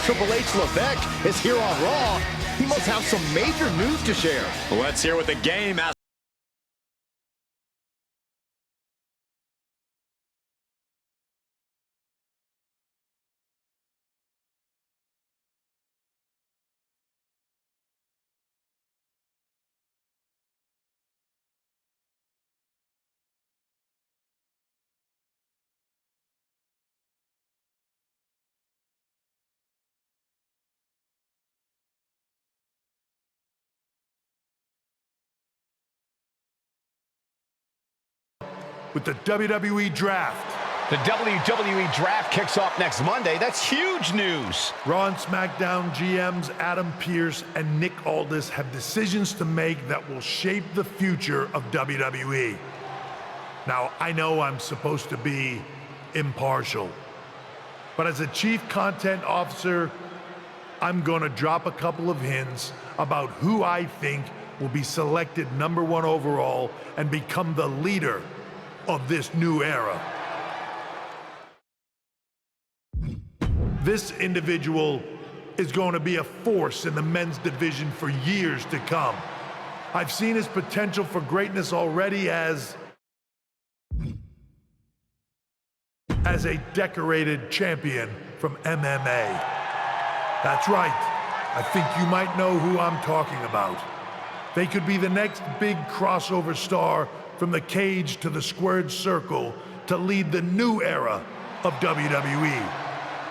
Triple H Levesque is here on Raw. He must have some major news to share. Let's hear what the game has. With the WWE Draft. The WWE Draft kicks off next Monday. That's huge news. Raw and SmackDown GMs Adam Pearce and Nick Aldis have decisions to make that will shape the future of WWE. Now, I know I'm supposed to be impartial, but as a chief content officer, I'm gonna drop a couple of hints about who I think will be selected #1 overall and become the leader of this new era. This individual is going to be a force in the men's division for years to come. I've seen his potential for greatness already as a decorated champion from MMA. That's right. I think you might know who I'm talking about. They could be the next big crossover star from the cage to the squared circle to lead the new era of WWE.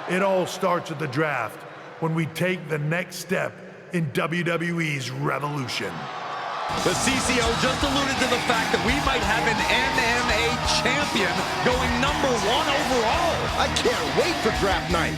It all starts at the draft when we take the next step in WWE's revolution. The CCO just alluded to the fact that we might have an MMA champion going #1 overall. I can't wait for draft night.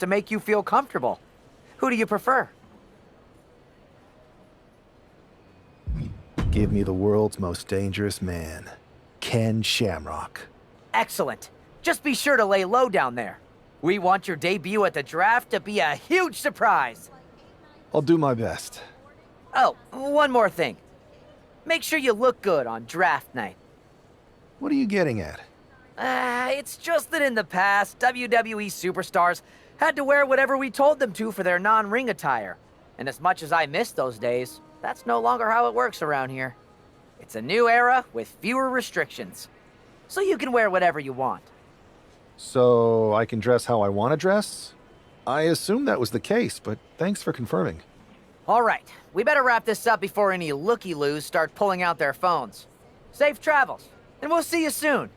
to make you feel comfortable. Who do you prefer? Give me the world's most dangerous man, Ken Shamrock. Excellent. Just be sure to lay low down there. We want your debut at the draft to be a huge surprise. I'll do my best. Oh, one more thing. Make sure you look good on draft night. What are you getting at? It's just that in the past, WWE superstars had to wear whatever we told them to for their non-ring attire. And as much as I miss those days, that's no longer how it works around here. It's a new era with fewer restrictions. So you can wear whatever you want. So I can dress how I want to dress? I assumed that was the case, but thanks for confirming. All right, we better wrap this up before any looky-loos start pulling out their phones. Safe travels, and we'll see you soon.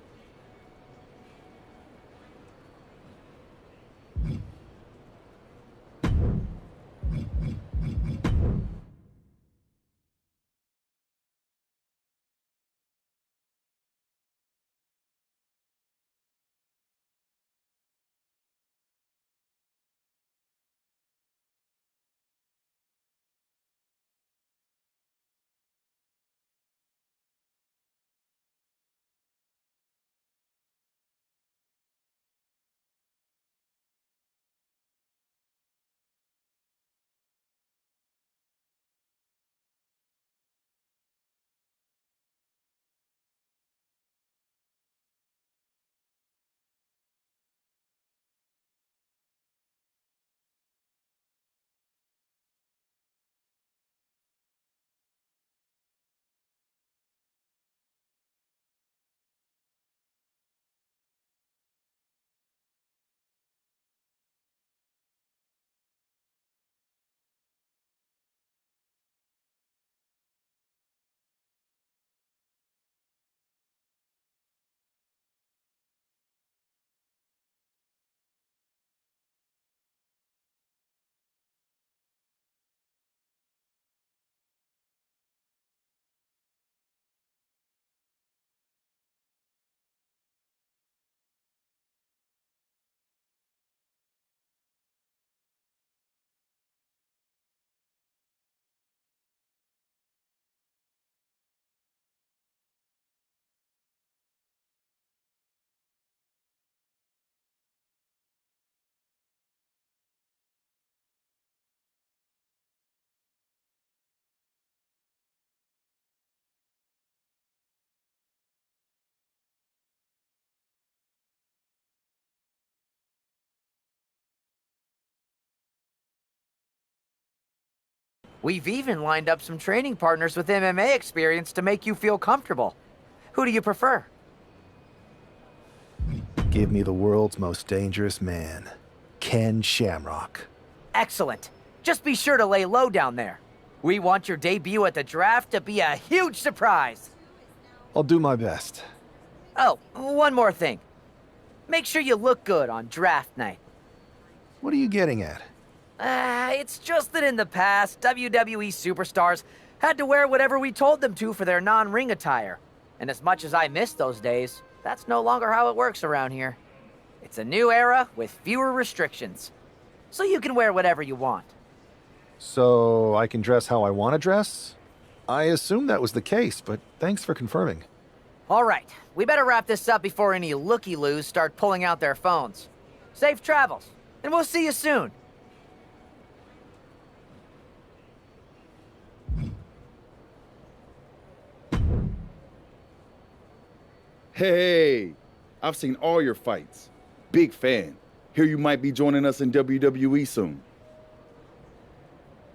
We've even lined up some training partners with MMA experience to make you feel comfortable. Who do you prefer? Give me the world's most dangerous man, Ken Shamrock. Excellent. Just be sure to lay low down there. We want your debut at the draft to be a huge surprise. I'll do my best. Oh, one more thing. Make sure you look good on draft night. What are you getting at? It's just that in the past, WWE superstars had to wear whatever we told them to for their non-ring attire. And as much as I miss those days, that's no longer how it works around here. It's a new era with fewer restrictions. So you can wear whatever you want. So I can dress how I want to dress? I assumed that was the case, but thanks for confirming. All right, we better wrap this up before any looky-loos start pulling out their phones. Safe travels, and we'll see you soon. Hey, I've seen all your fights. Big fan. Hear you might be joining us in WWE soon.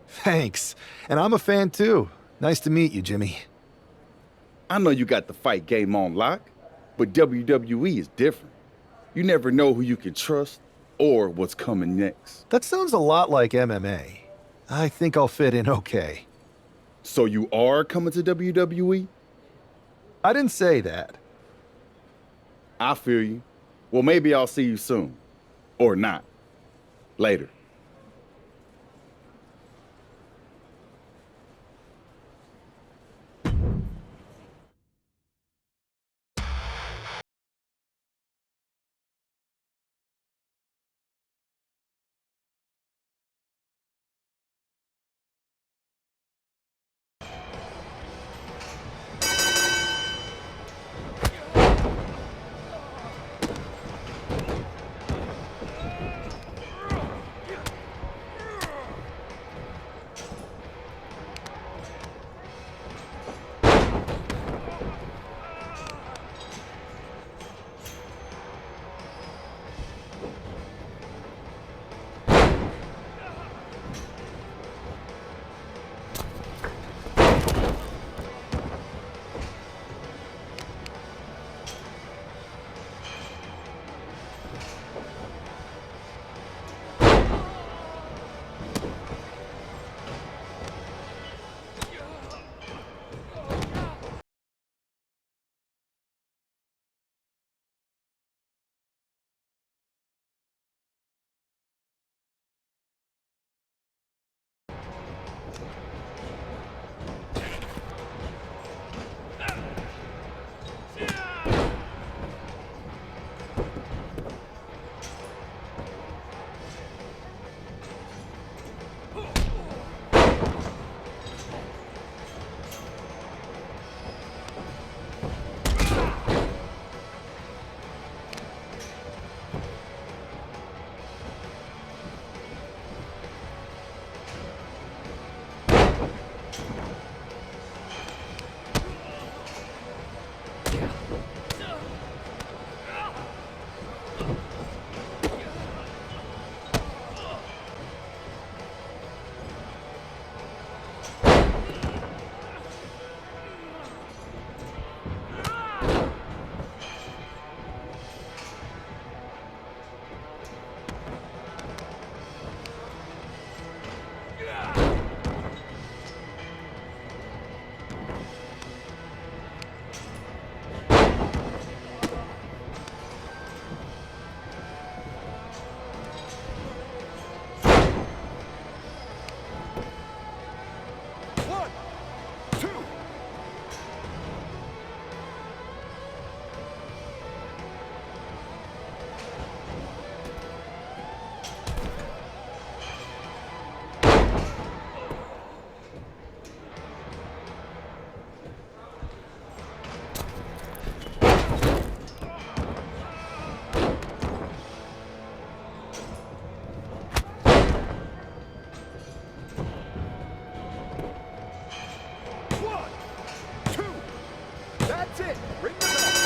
Thanks. And I'm a fan too. Nice to meet you, Jimmy. I know you got the fight game on lock, but WWE is different. You never know who you can trust or what's coming next. That sounds a lot like MMA. I think I'll fit in okay. So you are coming to WWE? I didn't say that. I feel you. Well, maybe I'll see you soon. Or not. Later. That's it. Ring the bell.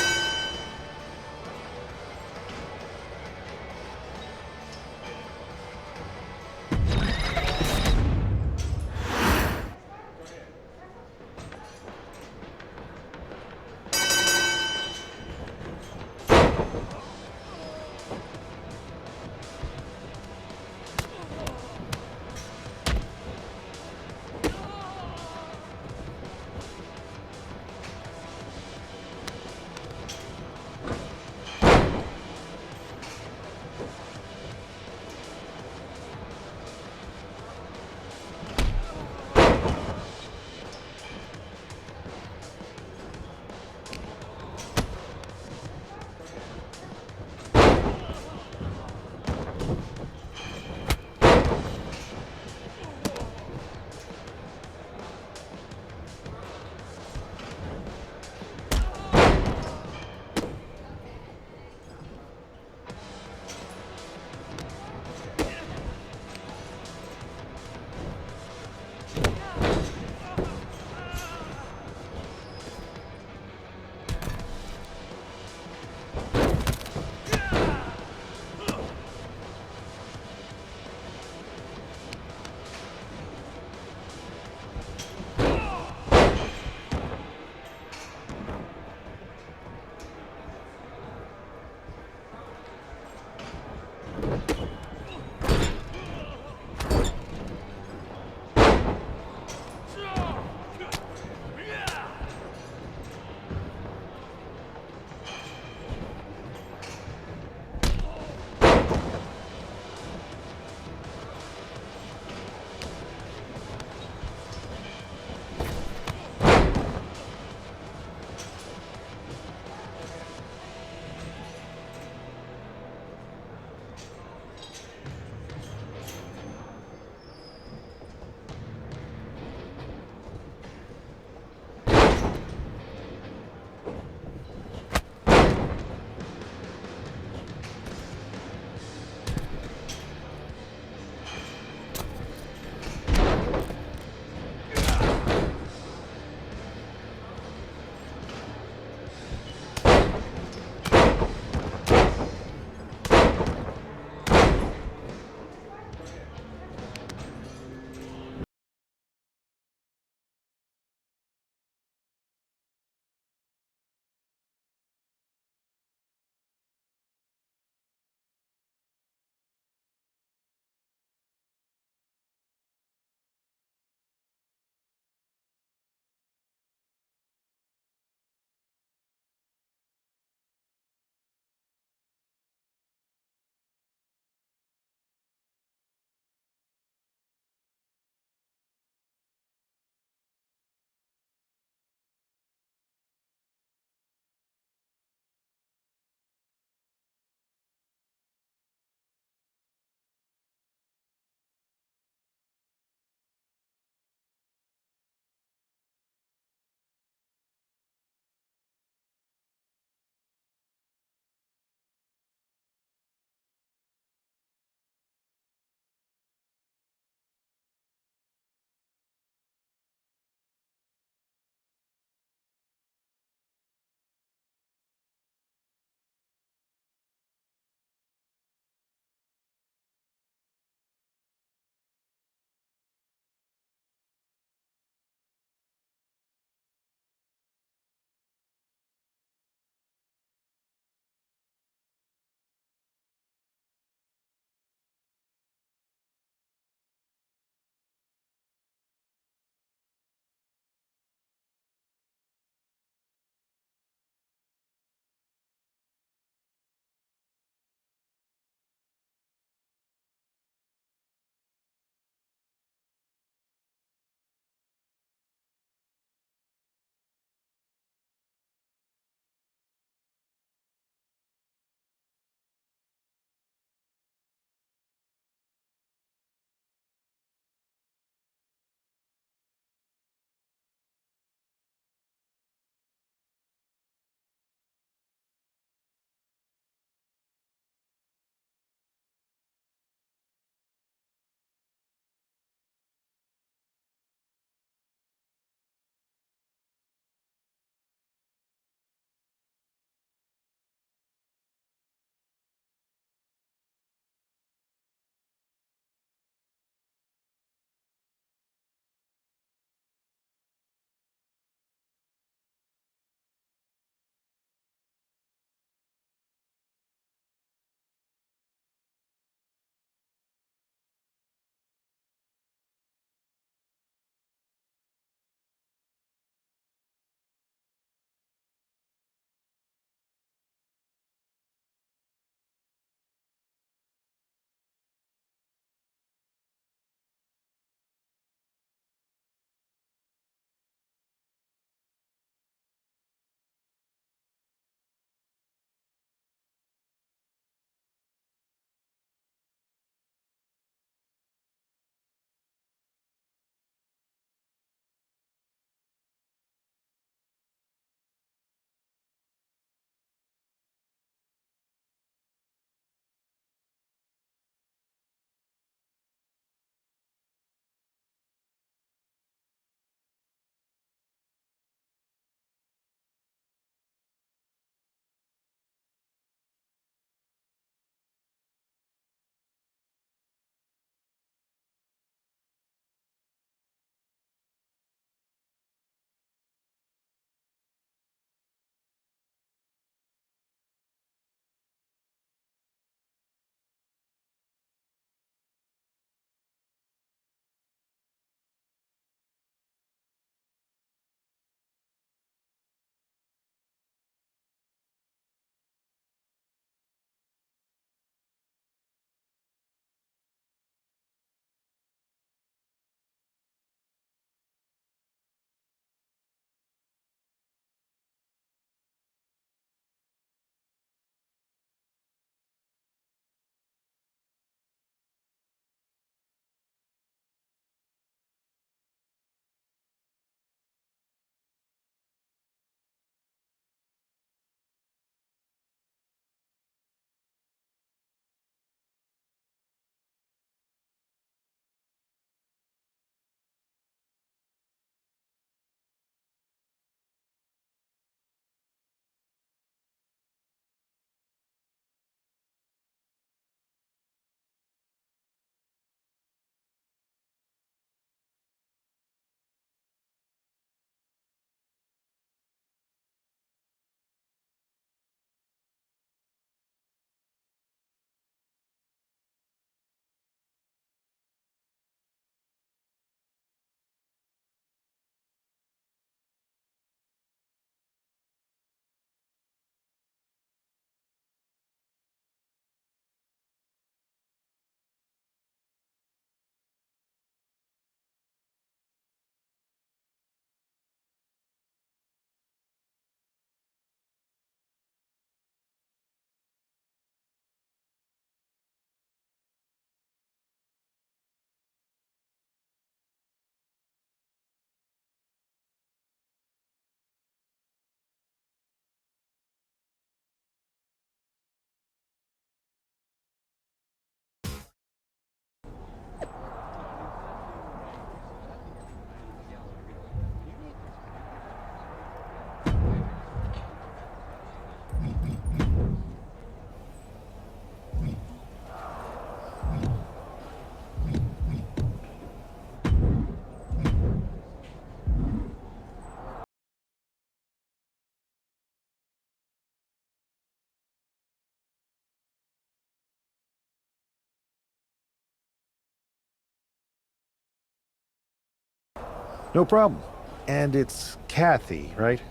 No problem. And it's Kathy, right?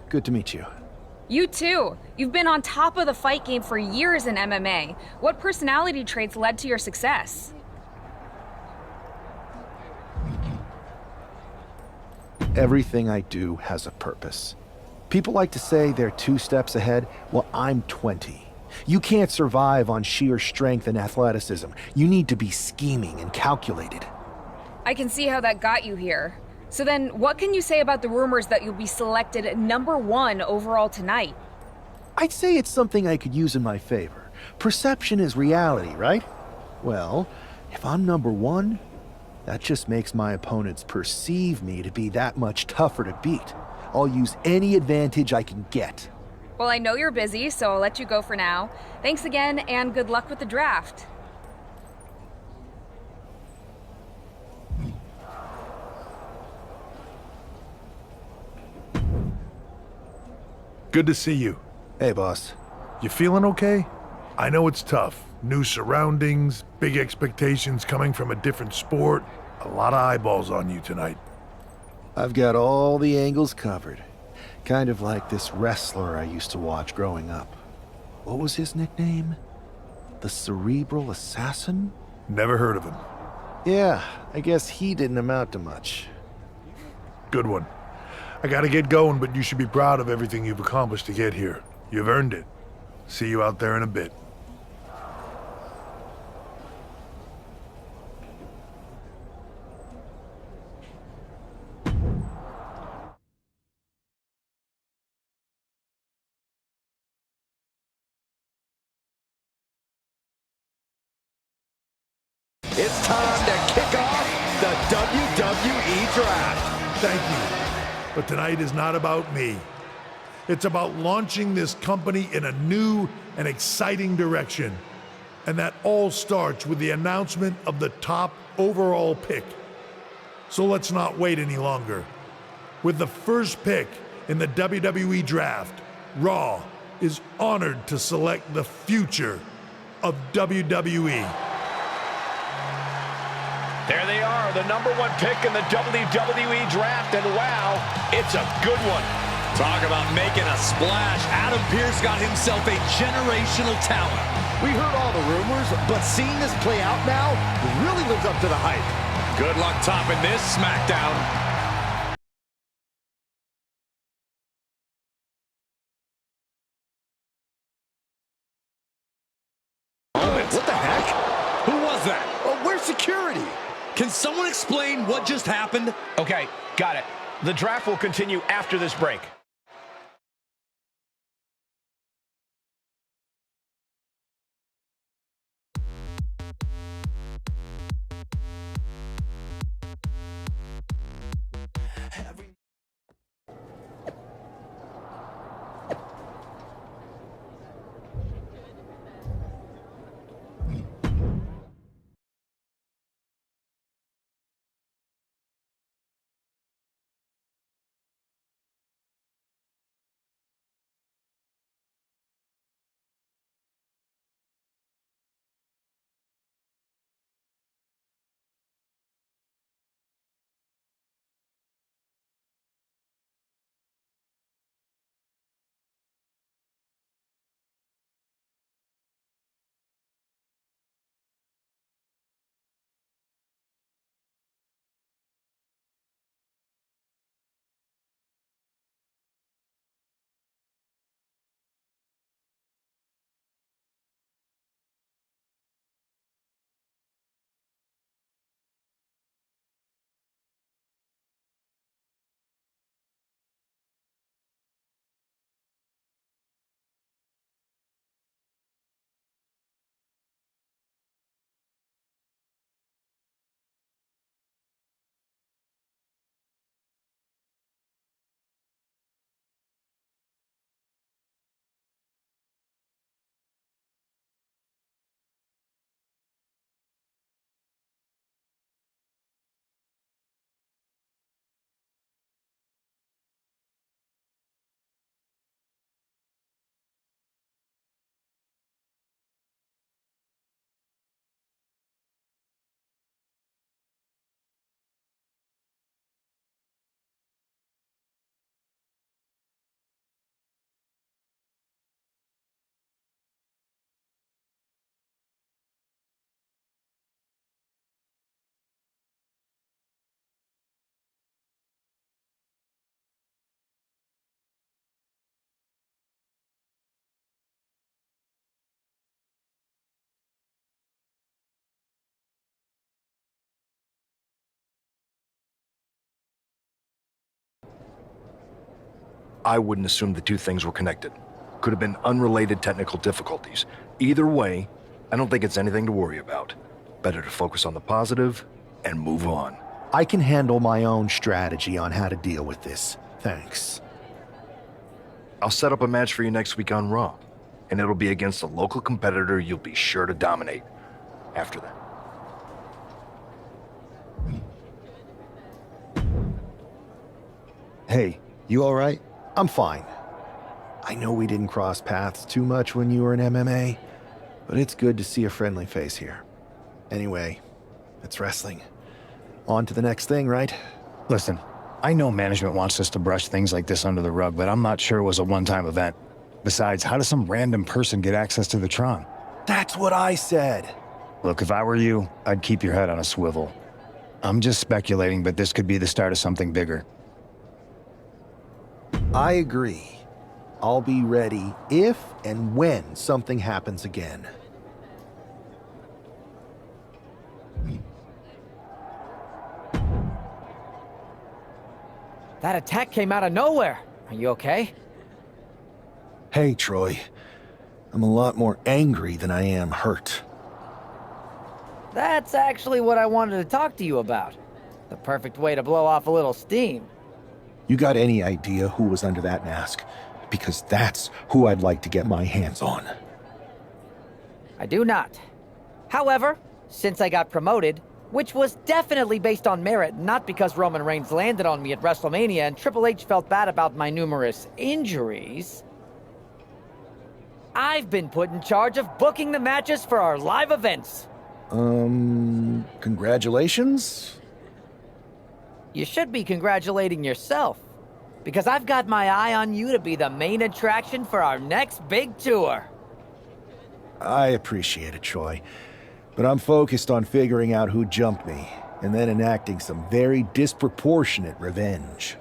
Good to meet you. You too. You've been on top of the fight game for years in MMA. What personality traits led to your success? Everything I do has a purpose. People like to say they're 2 steps ahead. Well, I'm 20. You can't survive on sheer strength and athleticism. You need to be scheming and calculated. I can see how that got you here. So then, what can you say about the rumors that you'll be selected #1 overall tonight? I'd say it's something I could use in my favor. Perception is reality, right? Well, if I'm #1, that just makes my opponents perceive me to be that much tougher to beat. I'll use any advantage I can get. Well, I know you're busy, so I'll let you go for now. Thanks again, and good luck with the draft. Good to see you. Hey, boss. You feeling okay? I know it's tough. New surroundings, big expectations coming from a different sport. A lot of eyeballs on you tonight. I've got all the angles covered. Kind of like this wrestler I used to watch growing up. What was his nickname? The Cerebral Assassin? Never heard of him. Yeah, I guess he didn't amount to much. Good one. I gotta get going, but you should be proud of everything you've accomplished to get here. You've earned it. See you out there in a bit. It's time to kick off the WWE Draft. Thank you. But tonight is not about me. It's about launching this company in a new and exciting direction. And that all starts with the announcement of the top overall pick. So let's not wait any longer. With the first pick in the WWE Draft, Raw is honored to select the future of WWE. There they are, the #1 pick in the WWE Draft, and wow, it's a good one. Talk about making a splash. Adam Pearce got himself a generational talent. We heard all the rumors, but seeing this play out now really lives up to the hype. Good luck topping this SmackDown. What the heck? Who was that? Oh, where's security? Can someone explain what just happened? Okay, got it. The draft will continue after this break. I wouldn't assume the two things were connected. Could have been unrelated technical difficulties. Either way, I don't think it's anything to worry about. Better to focus on the positive and move on. I can handle my own strategy on how to deal with this. Thanks. I'll set up a match for you next week on Raw, and it'll be against a local competitor you'll be sure to dominate after that. Hey, you all right? I'm fine. I know we didn't cross paths too much when you were in MMA, but it's good to see a friendly face here. Anyway, it's wrestling. On to the next thing, right? Listen, I know management wants us to brush things like this under the rug, but I'm not sure it was a one-time event. Besides, how does some random person get access to the Tron? That's what I said. Look, if I were you, I'd keep your head on a swivel. I'm just speculating, but this could be the start of something bigger. I agree. I'll be ready if and when something happens again. That attack came out of nowhere. Are you okay? Hey, Troy. I'm a lot more angry than I am hurt. That's actually what I wanted to talk to you about. The perfect way to blow off a little steam. You got any idea who was under that mask? Because that's who I'd like to get my hands on. I do not. However, since I got promoted, which was definitely based on merit, not because Roman Reigns landed on me at WrestleMania and Triple H felt bad about my numerous injuries, I've been put in charge of booking the matches for our live events. Congratulations? You should be congratulating yourself, because I've got my eye on you to be the main attraction for our next big tour. I appreciate it, Troy. But I'm focused on figuring out who jumped me, and then enacting some very disproportionate revenge.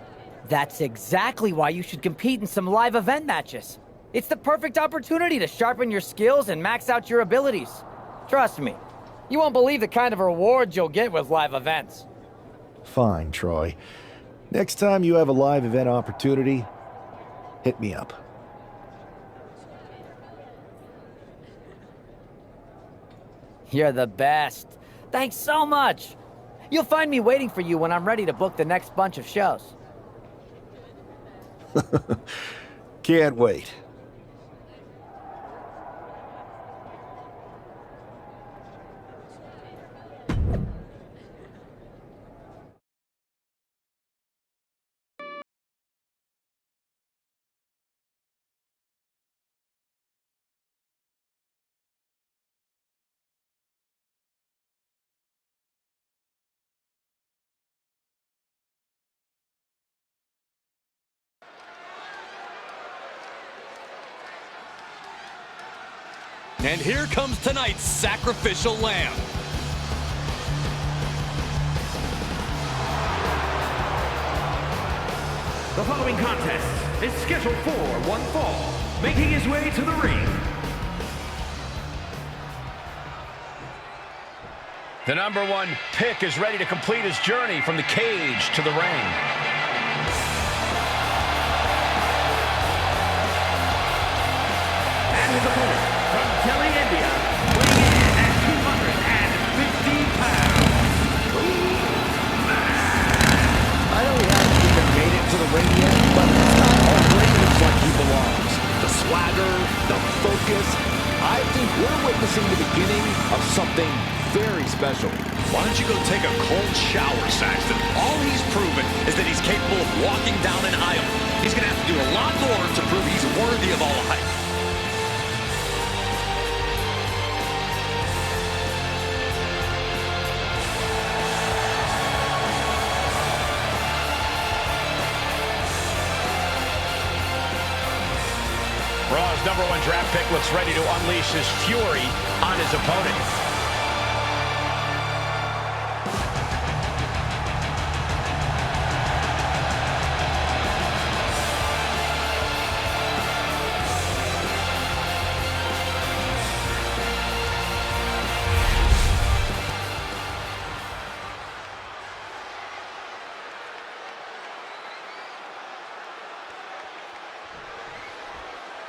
That's exactly why you should compete in some live event matches. It's the perfect opportunity to sharpen your skills and max out your abilities. Trust me, you won't believe the kind of rewards you'll get with live events. Fine, Troy. Next time you have a live event opportunity, hit me up. You're the best. Thanks so much. You'll find me waiting for you when I'm ready to book the next bunch of shows. Can't wait. And here comes tonight's sacrificial lamb. The following contest is scheduled for one fall, making his way to the ring. The #1 pick is ready to complete his journey from the cage to the ring. And his opponent, from Delhi, India, weighing in at 250 pounds. I know he hasn't even made it to the ring yet, but this guy already looks like he belongs. The swagger, the focus. I think we're witnessing the beginning of something very special. Why don't you go take a cold shower, Saxton? All he's proven is that he's capable of walking down an aisle. He's going to have to do a lot more to prove he's worthy of all the hype. Raw's #1 draft pick looks ready to unleash his fury on his opponent.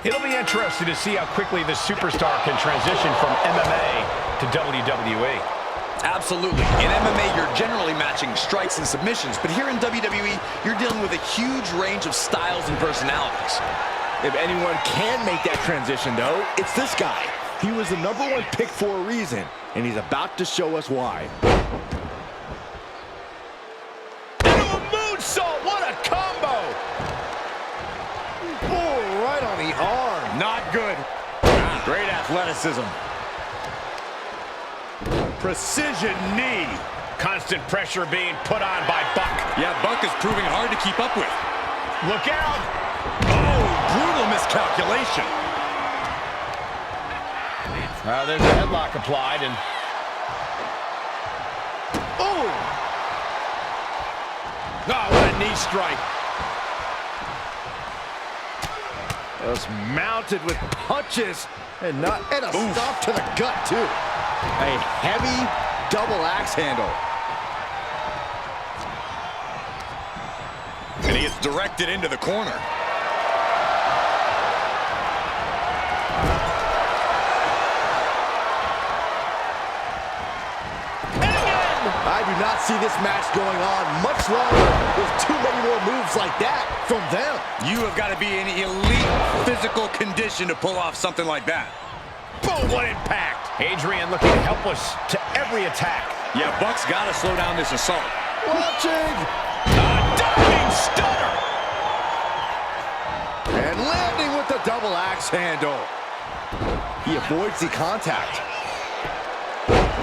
It'll be interesting to see how quickly the superstar can transition from MMA to WWE. Absolutely. In MMA, you're generally matching strikes and submissions, but here in WWE, you're dealing with a huge range of styles and personalities. If anyone can make that transition, though, it's this guy. He was the #1 pick for a reason, and he's about to show us why. Into a moonsault! What a combo! Oh, right on the arm. Not good. Great athleticism. Precision knee. Constant pressure being put on by Buck. Yeah, Buck is proving hard to keep up with. Look out! Oh, brutal miscalculation. There's a headlock applied, and... Oh! Oh, what a knee strike. Just mounted with punches and a stop to the gut, too. A heavy double axe handle. And he gets directed into the corner. I do not see this match going on much longer with too many more moves like that from them. You have got to be in elite physical condition to pull off something like that. Boom, what impact. Adrian looking helpless to every attack. Yeah, Buck's got to slow down this assault. Watching. A diving stunner. And landing with the double axe handle. He avoids the contact.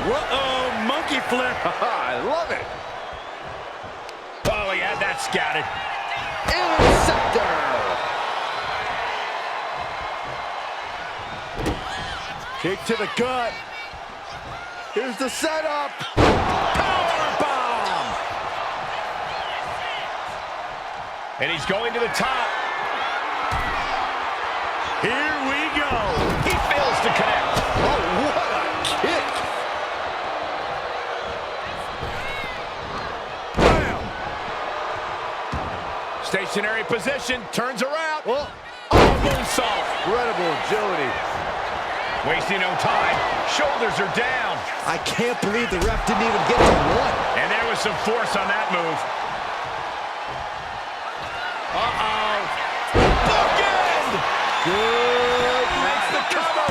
Whoa, monkey flip. I love it. Oh, he had that scouted. Interceptor. Kick to the gut. Here's the setup. Powerbomb. And he's going to the top. Here we go. He fails to connect. Oh, what a kick. Bam. Stationary position, turns around. Oh, Moonsault. incredible agility. Wasting no time. Shoulders are down. I can't believe the ref didn't even get to one. And there was some force on that move. Uh-oh. Bookend! Good. Makes the cover.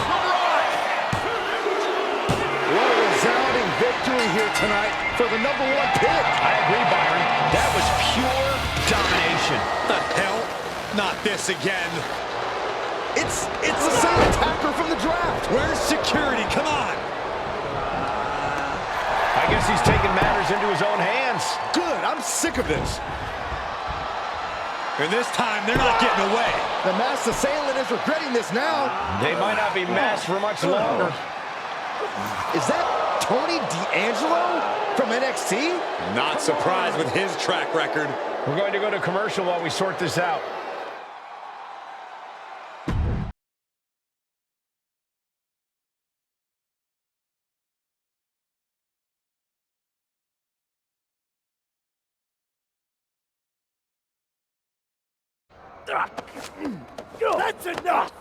What a resounding victory here tonight for the #1 pick. I agree, Byron. That was pure domination. The hell? Not this again. It's the same attacker from the draft. Where's security? Come on. I guess he's taking matters into his own hands. Good. I'm sick of this. And this time, they're not getting away. The masked assailant is regretting this now. They might not be masked for much longer. Is that Tony D'Angelo from NXT? Not surprised with his track record. We're going to go to commercial while we sort this out. That's enough!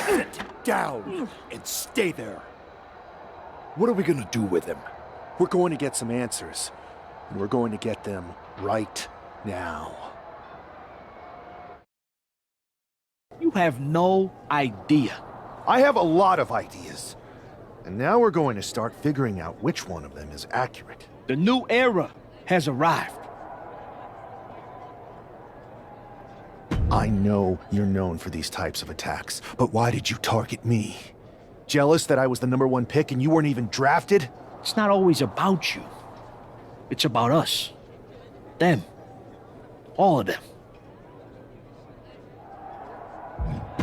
Sit down and stay there. What are we gonna do with him? We're going to get some answers, and we're going to get them right now. You have no idea. I have a lot of ideas, and now we're going to start figuring out which one of them is accurate. The new era has arrived. I know you're known for these types of attacks, but why did you target me? Jealous that I was the #1 pick and you weren't even drafted? It's not always about you. It's about us. Them. All of them.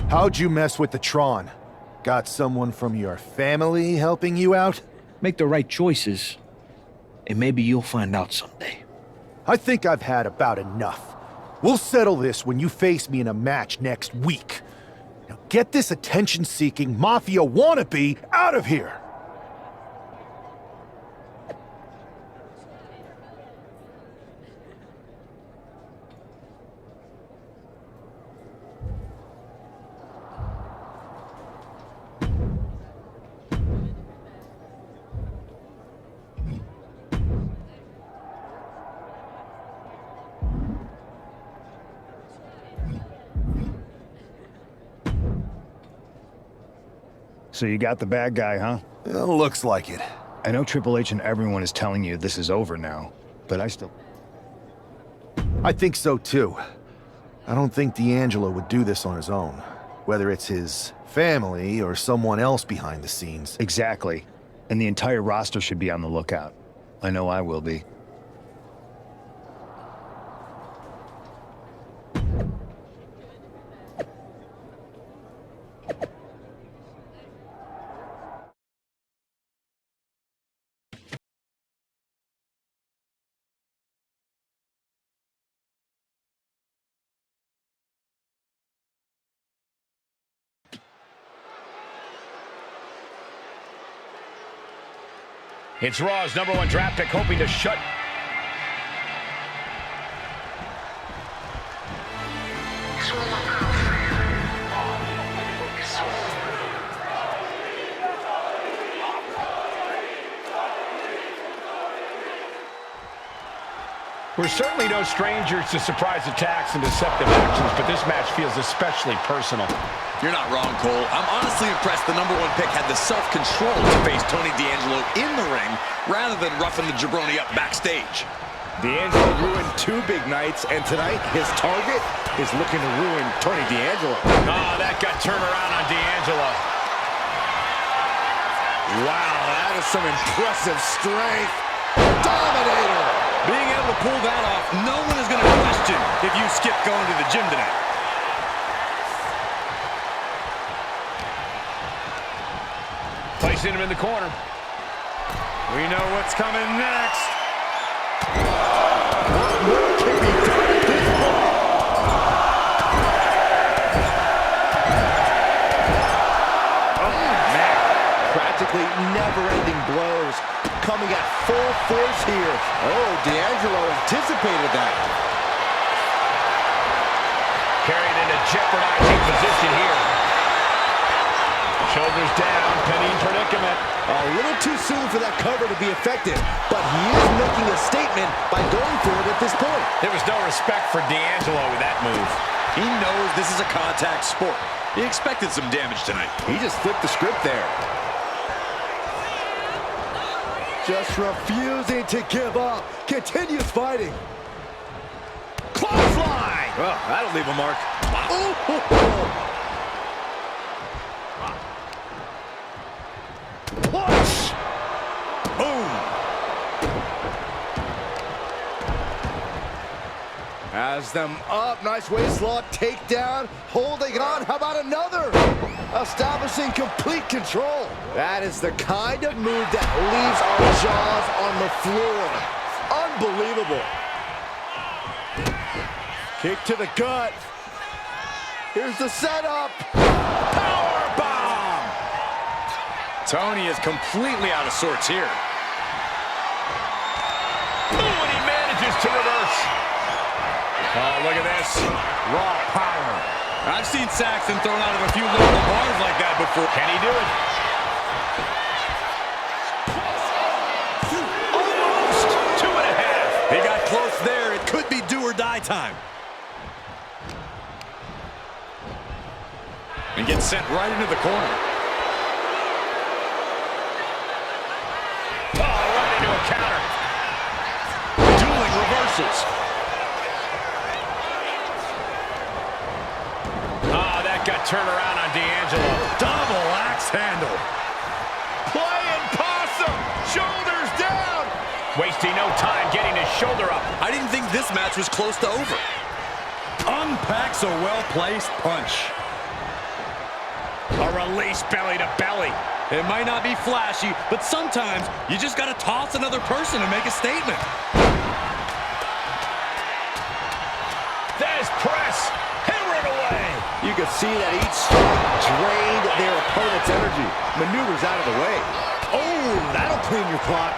How'd you mess with the Tron? Got someone from your family helping you out? Make the right choices, and maybe you'll find out someday. I think I've had about enough. We'll settle this when you face me in a match next week. Now get this attention-seeking mafia wannabe out of here! So you got the bad guy, huh? Looks like it. I know Triple H and everyone is telling you this is over now, but I think so too. I don't think D'Angelo would do this on his own, whether it's his family or someone else behind the scenes. Exactly. And the entire roster should be on the lookout. I know I will be. It's Raw's #1 draft pick, hoping to shut. We're certainly no strangers to surprise attacks and deceptive actions, but this match feels especially personal. You're not wrong, Cole. I'm honestly impressed the #1 pick had the self-control to face Tony D'Angelo in the ring rather than roughing the jabroni up backstage. D'Angelo ruined 2 big nights, and tonight his target is looking to ruin Tony D'Angelo. Oh, that got turned around on D'Angelo. Wow, that is some impressive strength. Dominator! Being able to pull that off, no one is going to question if you skip going to the gym tonight. Placing him in the corner. We know what's coming next. What more can be done at this point? Oh, man. Practically never-ending blows coming at full force here. Oh, D'Angelo anticipated that. Carried in a jeopardizing position here. Shoulders down, pinning predicament. A little too soon for that cover to be effective, but he is making a statement by going for it at this point. There was no respect for D'Angelo with that move. He knows this is a contact sport. He expected some damage tonight. He just flipped the script there. Just refusing to give up. Continues fighting. Clothesline! Well, that'll leave a mark. Push! Boom! Has them up. Nice waist lock. Takedown. Holding on. How about another? Establishing complete control. That is the kind of move that leaves our jaws on the floor. Unbelievable. Kick to the gut. Here's the setup. Powerbomb! Tony is completely out of sorts here. Ooh, and he manages to reverse. Oh, look at this. Raw power. I've seen Saxton thrown out of a few local bars like that before. Can he do it? Almost 2.5. He got close there. It could be do or die time. And gets sent right into the corner. Oh, right into a counter. Dueling reversals. Oh, that got turned around on D'Angelo. Double axe handle. Playing possum. Shoulders down. Wasting no time getting his shoulder up. I didn't think this match was close to over. Unpacks a well-placed punch. A release belly to belly. It might not be flashy, but sometimes you just got to toss another person and make a statement. There's press. Hammer it away. You can see that each strike drained their opponent's energy. Maneuvers out of the way. Oh, that'll clean your clock.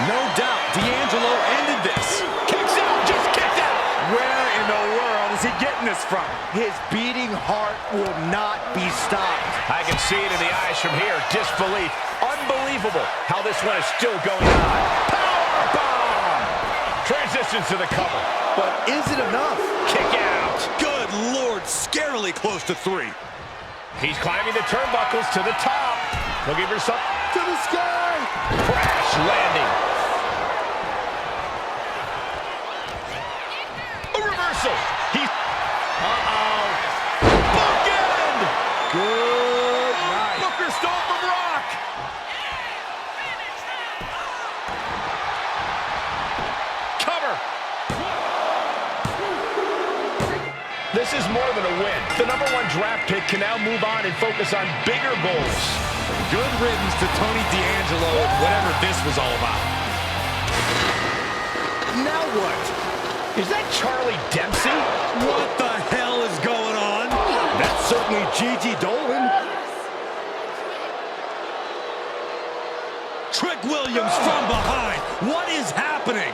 No doubt, D'Angelo ended this. Kicks out, just kicked out. Where in the world is he getting this from? His beating heart will not be stopped. I can see it in the eyes from here. Disbelief. Unbelievable how this one is still going on. Powerbomb! Transitions to the cover. But is it enough? Kick out. Good Lord, scarily close to 3. He's climbing the turnbuckles to the top. Looking for something. To the sky! Crash landing. A reversal. He's... Uh-oh. Bookend! Good night. Booker stole from Rock. Cover. This is more than a win. The #1 draft pick can now move on and focus on bigger goals. Good riddance to Tony D'Angelo and whatever this was all about. Now what? Is that Charlie Dempsey? What the hell is going on? That's certainly Gigi Dolan. Trick Williams from behind. What is happening?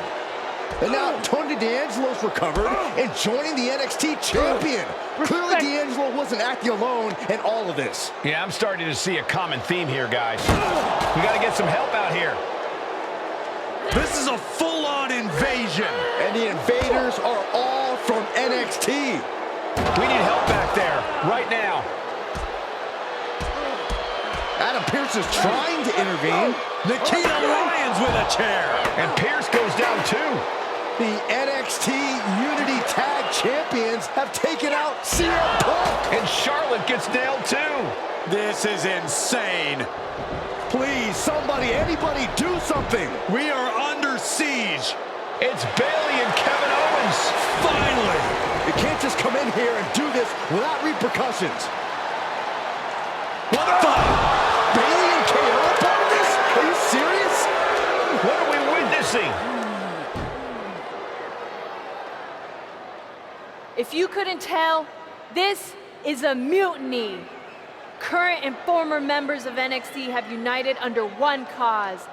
And now Tony D'Angelo's recovered and joining the NXT champion. Clearly D'Angelo wasn't acting alone in all of this. Yeah, I'm starting to see a common theme here, guys. We got to get some help out here. This is a full-on invasion. And the invaders are all from NXT. We need help back there, right now. Adam Pearce is trying to intervene. Nikita Lyons with a chair. And Pearce goes down too. The NXT Unity Tag Champions have taken out CM Punk. And Charlotte gets nailed too. This is insane. Please, somebody, anybody, do something. We are under siege. It's Bayley and Kevin Owens. Finally. You can't just come in here and do this without repercussions. What the? Bayley and KO are part of this? Are you serious? What are we witnessing? If you couldn't tell, this is a mutiny. Current and former members of NXT have united under one cause.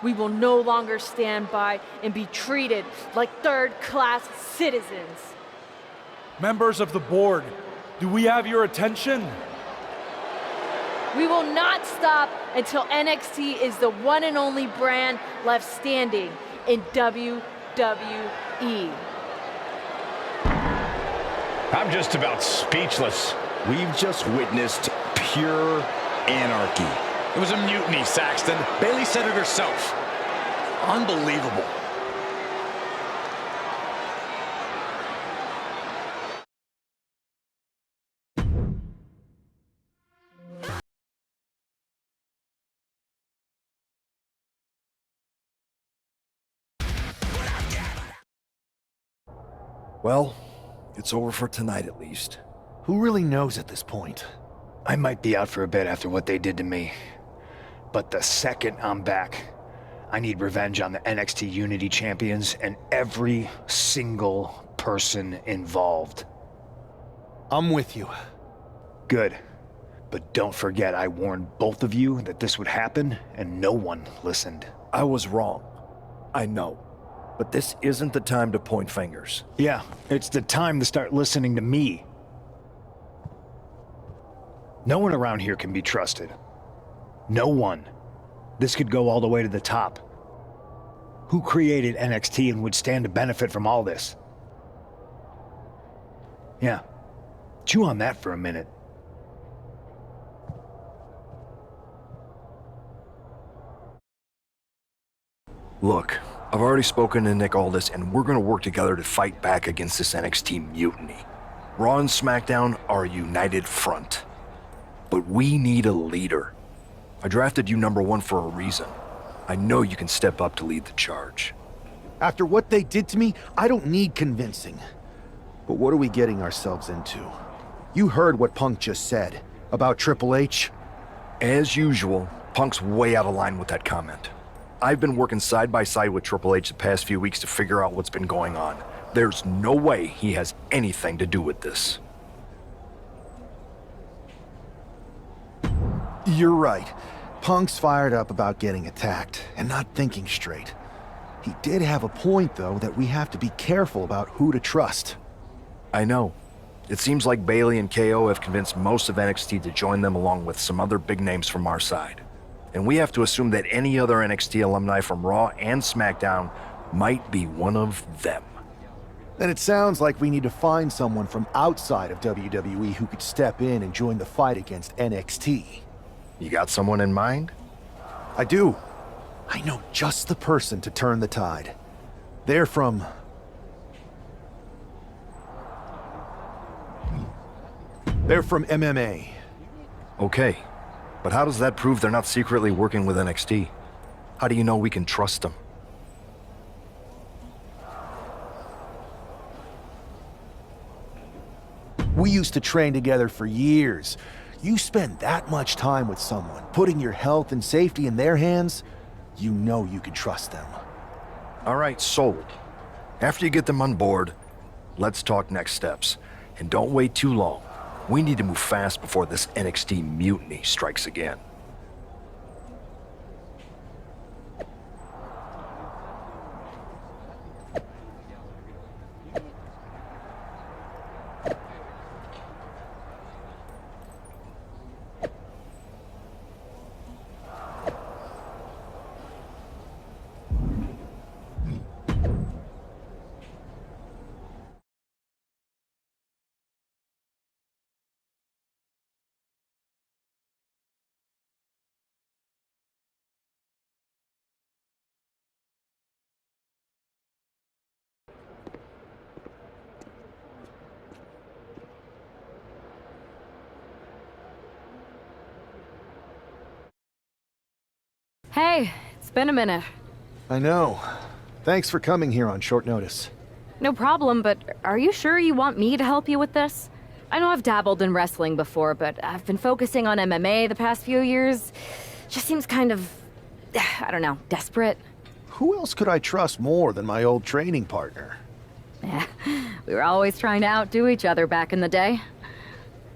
We will no longer stand by and be treated like third-class citizens. Members of the board, do we have your attention? We will not stop until NXT is the one and only brand left standing in WWE. I'm just about speechless. We've just witnessed pure anarchy. It was a mutiny, Saxton. Bayley said it herself. Unbelievable. Well, it's over for tonight at least. Who really knows at this point? I might be out for a bit after what they did to me. But the second I'm back, I need revenge on the NXT Unity Champions and every single person involved. I'm with you. Good. But don't forget I warned both of you that this would happen, and no one listened. I was wrong. I know. But this isn't the time to point fingers. Yeah, it's the time to start listening to me. No one around here can be trusted. No one. This could go all the way to the top. Who created NXT and would stand to benefit from all this? Yeah. Chew on that for a minute. Look, I've already spoken to Nick Aldis, and we're gonna work together to fight back against this NXT mutiny. Raw and SmackDown are a united front. But we need a leader. I drafted you #1 for a reason. I know you can step up to lead the charge. After what they did to me, I don't need convincing. But what are we getting ourselves into? You heard what Punk just said about Triple H. As usual, Punk's way out of line with that comment. I've been working side by side with Triple H the past few weeks to figure out what's been going on. There's no way he has anything to do with this. You're right. Punk's fired up about getting attacked and not thinking straight. He did have a point, though, that we have to be careful about who to trust. I know. It seems like Bayley and KO have convinced most of NXT to join them along with some other big names from our side. And we have to assume that any other NXT alumni from Raw and SmackDown might be one of them. Then it sounds like we need to find someone from outside of WWE who could step in and join the fight against NXT. You got someone in mind? I do. I know just the person to turn the tide. They're from MMA. Okay, but how does that prove they're not secretly working with NXT? How do you know we can trust them? We used to train together for years. You spend that much time with someone, putting your health and safety in their hands, you know you can trust them. All right, sold. After you get them on board, let's talk next steps. And don't wait too long. We need to move fast before this NXT mutiny strikes again. Hey, it's been a minute. I know. Thanks for coming here on short notice. No problem, but are you sure you want me to help you with this? I know I've dabbled in wrestling before, but I've been focusing on MMA the past few years. Just seems kind of, I don't know, desperate. Who else could I trust more than my old training partner? Yeah, we were always trying to outdo each other back in the day.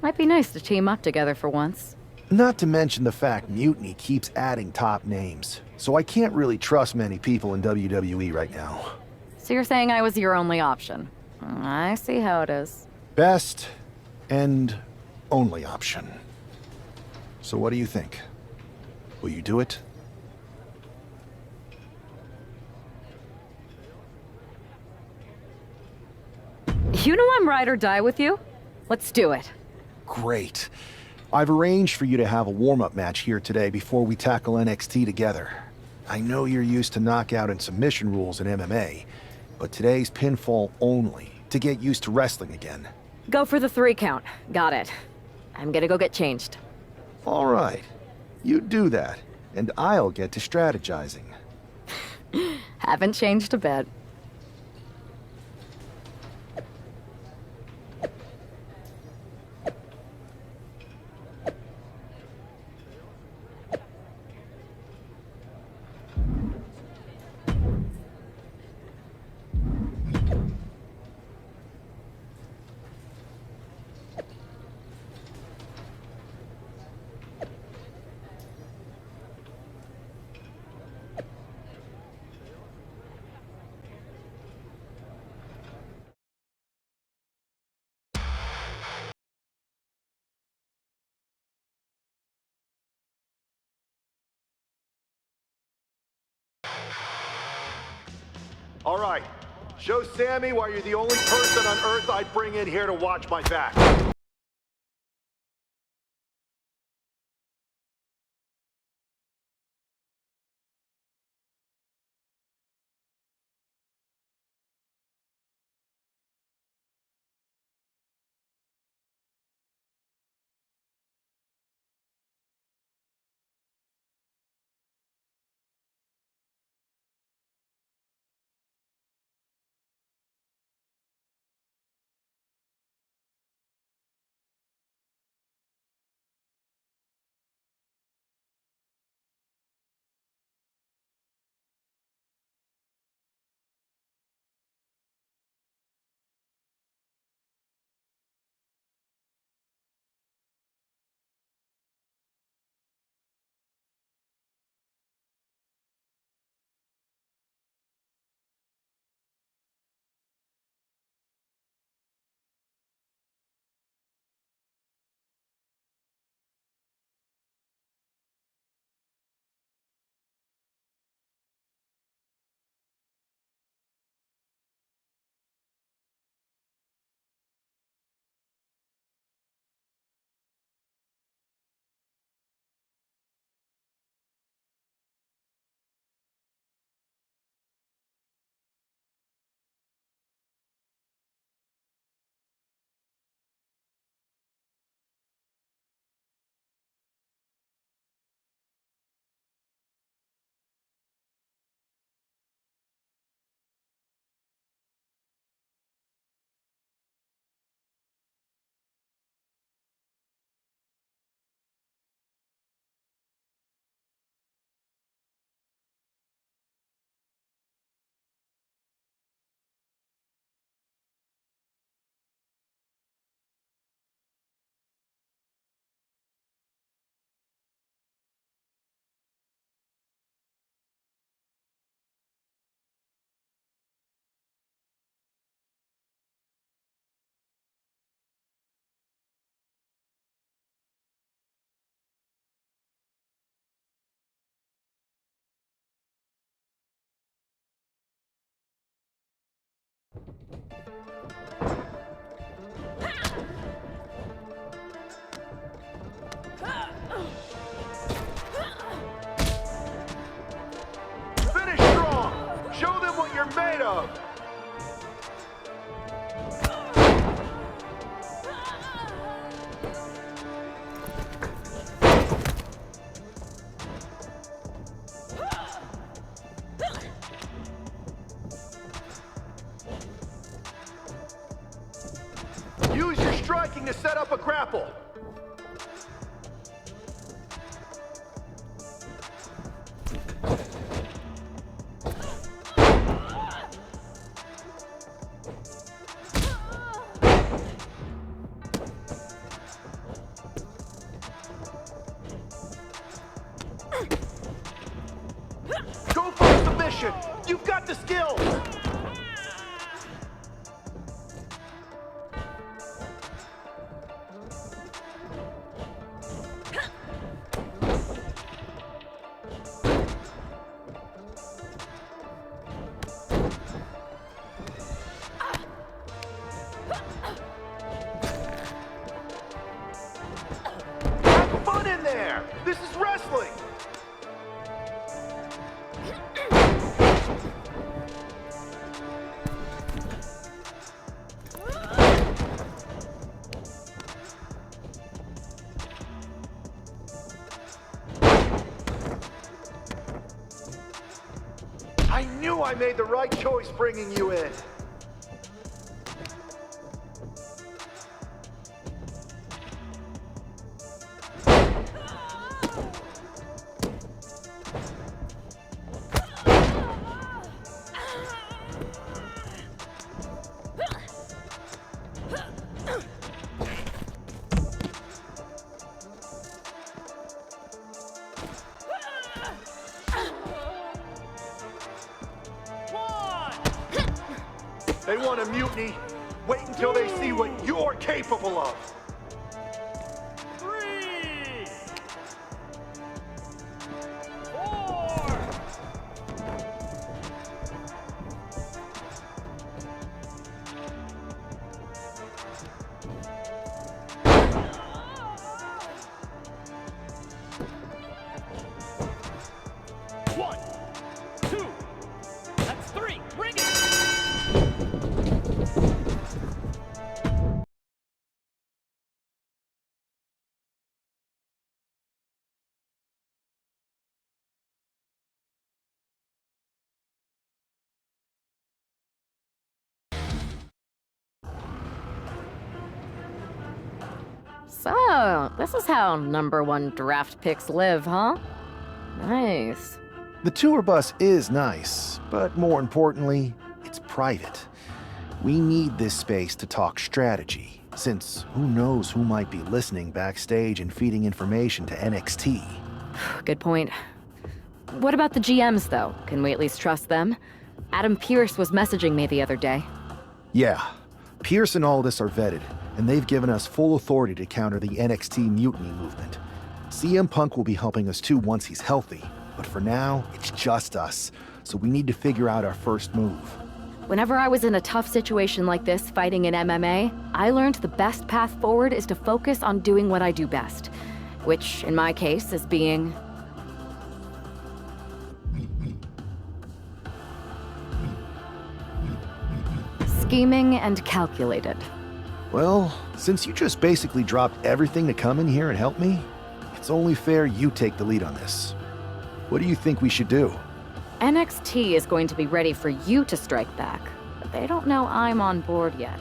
Might be nice to team up together for once. Not to mention the fact Mutiny keeps adding top names, so I can't really trust many people in WWE right now. So you're saying I was your only option? I see how it is. Best and only option. So what do you think? Will you do it? You know I'm ride or die with you. Let's do it. Great. I've arranged for you to have a warm-up match here today before we tackle NXT together. I know you're used to knockout and submission rules in MMA, but today's pinfall only, to get used to wrestling again. Go for the 3 count. Got it. I'm gonna go get changed. All right. You do that, and I'll get to strategizing. Haven't changed a bit. All right. Show Sammy why you're the only person on Earth I'd bring in here to watch my back. Finish strong! Show them what you're made of! Use your striking to set up a grapple. Go for a submission! You've got the skills! Have fun in there! This is wrestling! I knew I made the right choice bringing you in. They want a mutiny. Wait until they see what you're capable of. 3, 4. One, two, that's 3. Ring it. So, this is how #1 draft picks live, huh? Nice. The tour bus is nice, but more importantly, it's private. We need this space to talk strategy, since who knows who might be listening backstage and feeding information to NXT. Good point. What about the GMs, though? Can we at least trust them? Adam Pearce was messaging me the other day. Yeah, Pierce and Aldis are vetted, and they've given us full authority to counter the NXT mutiny movement. CM Punk will be helping us too once he's healthy, but for now, it's just us, so we need to figure out our first move. Whenever I was in a tough situation like this fighting in MMA, I learned the best path forward is to focus on doing what I do best, which in my case is being... scheming and calculated. Well, since you just basically dropped everything to come in here and help me, it's only fair you take the lead on this. What do you think we should do? NXT is going to be ready for you to strike back, but they don't know I'm on board yet.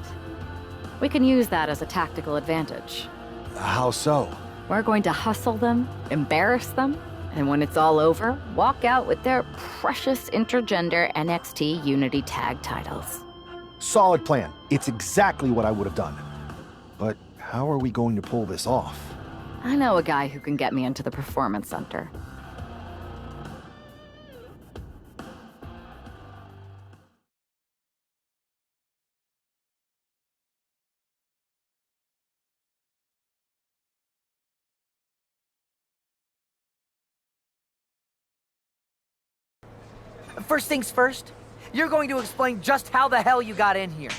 We can use that as a tactical advantage. How so? We're going to hustle them, embarrass them, and when it's all over, walk out with their precious intergender NXT Unity Tag titles. Solid plan. It's exactly what I would have done. But how are we going to pull this off? I know a guy who can get me into the Performance Center. First things first, you're going to explain just how the hell you got in here.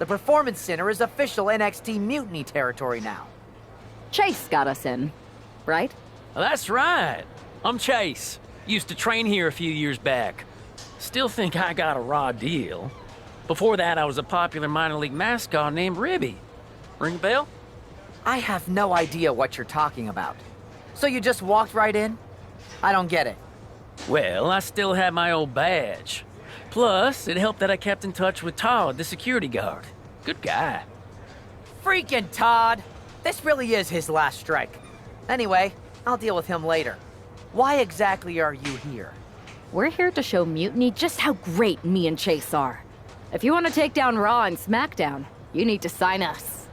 The Performance Center is official NXT Mutiny territory now. Chase got us in, right? That's right. I'm Chase. Used to train here a few years back. Still think I got a raw deal. Before that, I was a popular minor league mascot named Ribby. Ring a bell? I have no idea what you're talking about. So you just walked right in? I don't get it. Well, I still had my old badge. Plus, it helped that I kept in touch with Todd, the security guard. Good guy. Freaking Todd! This really is his last strike. Anyway, I'll deal with him later. Why exactly are you here? We're here to show Mutiny just how great me and Chase are. If you want to take down Raw and SmackDown, you need to sign us.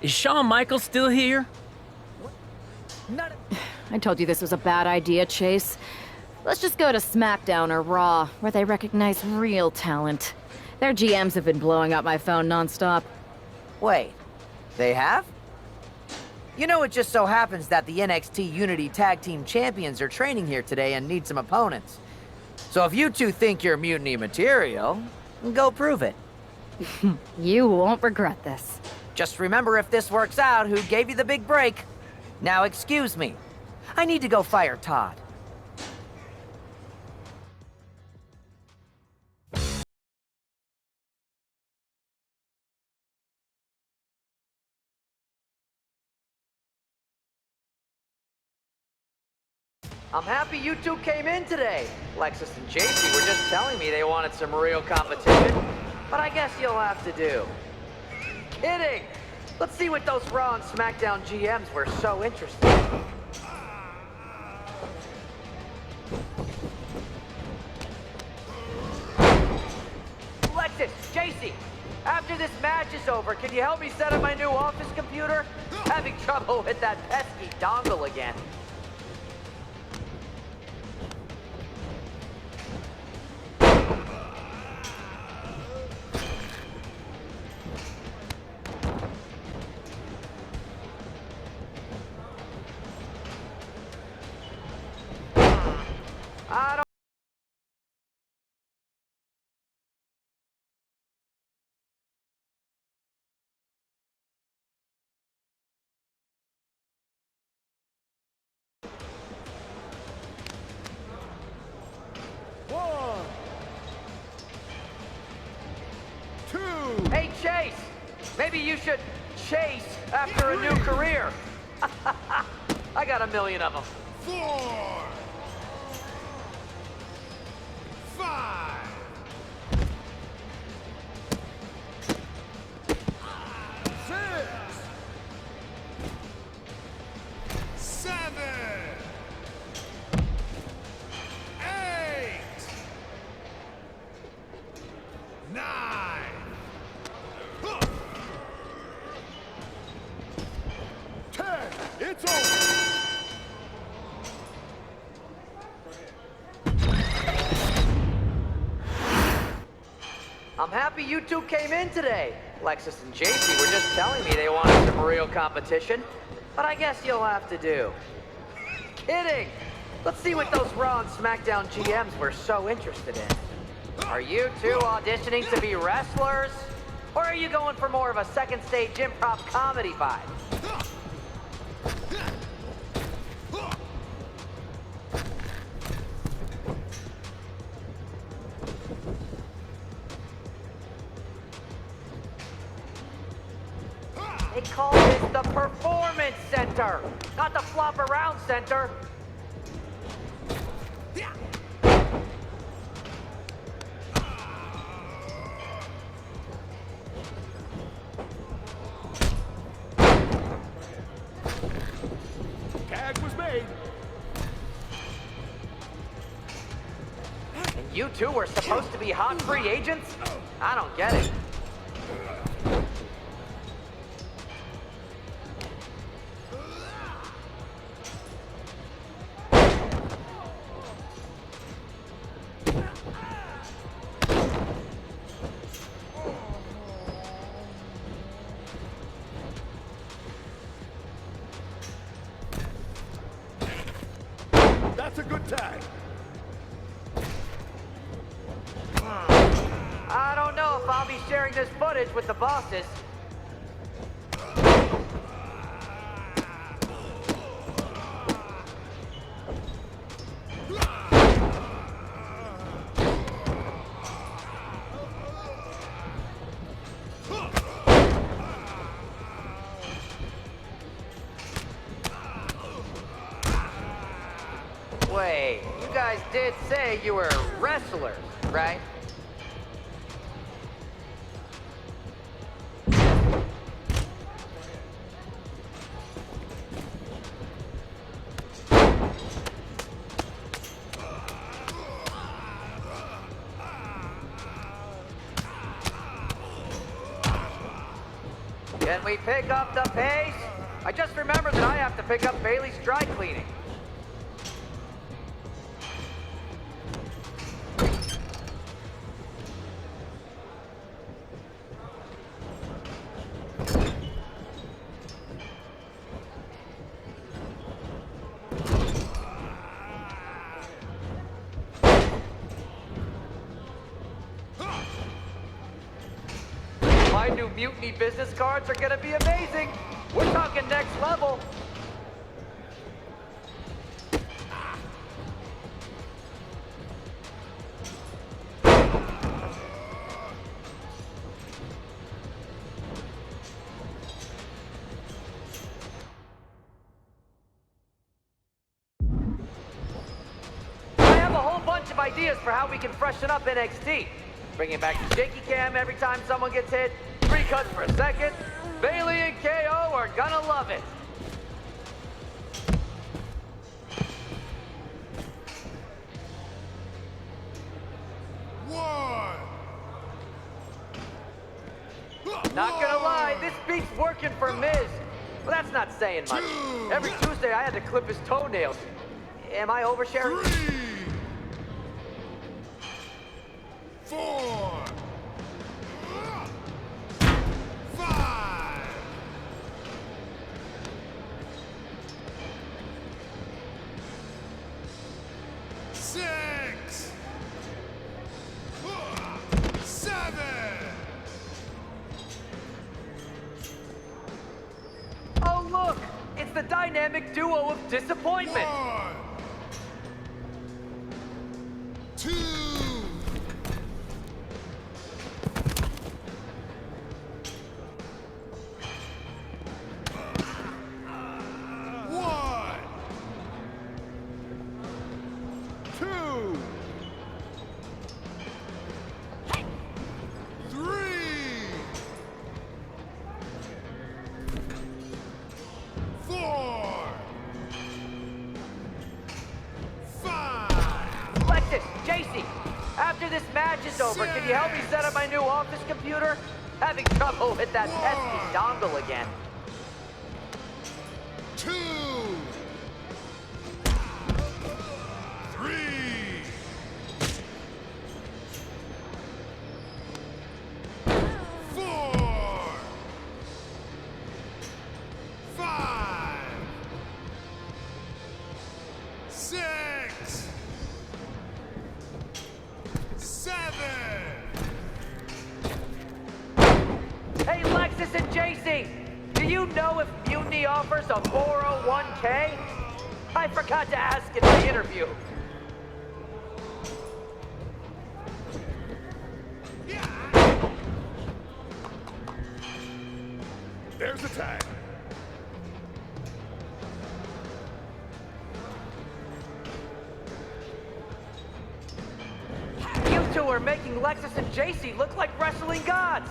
Is Shawn Michaels still here? I told you this was a bad idea, Chase. Let's just go to SmackDown or Raw, where they recognize real talent. Their GMs have been blowing up my phone nonstop. Wait, they have? You know, it just so happens that the NXT Unity Tag Team Champions are training here today and need some opponents. So if you two think you're Mutiny material, go prove it. You won't regret this. Just remember, if this works out, who gave you the big break. Now excuse me. I need to go fire Todd. I'm happy you two came in today. Lexus and JC were just telling me they wanted some real competition, but I guess you'll have to do. Kidding! Let's see what those Raw and SmackDown GMs were so interested in. Lexus, JC, after this match is over, can you help me set up my new office computer? Having trouble with that pesky dongle again. I don't... One, two. Hey, Chase! Maybe you should chase after a new career. I got a million of them. 4, 5. 6, 7, 8, 9. 10. It's over. I'm happy you two came in today. Lexus and JC were just telling me they wanted some real competition, but I guess you'll have to do. Kidding! Let's see what those Raw and SmackDown GMs were so interested in. Are you two auditioning to be wrestlers? Or are you going for more of a second stage improv comedy vibe? They call this the Performance Center, not the Flop Around Center. Tag was made. And you two were supposed to be hot free agents? I don't get it. That's a good tag. I don't know if I'll be sharing this footage with the bosses. Wait, you guys did say you were wrestlers, right? Can we pick up the pace? I just remembered that I have to pick up Bailey's dry cleaning. My new Mutiny business cards are gonna be amazing. We're talking next level. I have a whole bunch of ideas for how we can freshen up NXT. Bringing back the shaky cam every time someone gets hit. 3 cuts per second. Bailey and KO are gonna love it. Not gonna lie, this beat's working for Miz. Well, that's not saying much. Every Tuesday I had to clip his toenails. Am I oversharing? 4, 5, 6, 7. Oh, look! It's the dynamic duo of disappointment. 1, 2. 1, 2, 3, 4, 5. Lexus, JC, after this match is over, can you help me set up my new office computer? Having trouble with that pesky dongle again. 2, 3, 4, 5, 6, 7. Hey, Lexus and JC, do you know if Mutiny offers a 401k? I forgot to ask in the interview. There's the tag. You two are making Lexus and JC look like wrestling gods.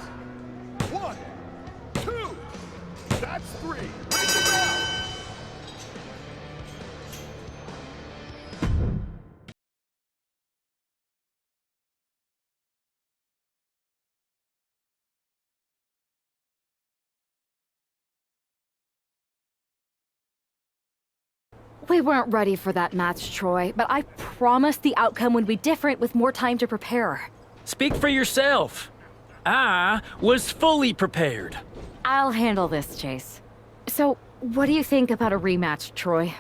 1, 2. That's 3. Ring the bell. We weren't ready for that match, Troy, but I promise the outcome would be different with more time to prepare. Speak for yourself. I was fully prepared. I'll handle this, Chase. So, what do you think about a rematch, Troy?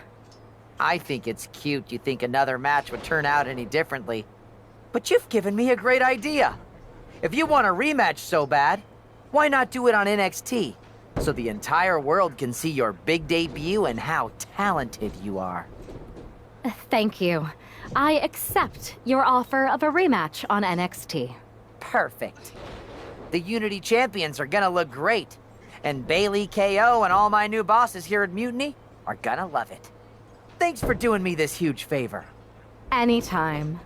I think it's cute you think another match would turn out any differently. But you've given me a great idea. If you want a rematch so bad, why not do it on NXT? So the entire world can see your big debut and how talented you are. Thank you. I accept your offer of a rematch on NXT. Perfect. The Unity champions are gonna look great. And Bailey, KO, and all my new bosses here at Mutiny are gonna love it. Thanks for doing me this huge favor. Anytime.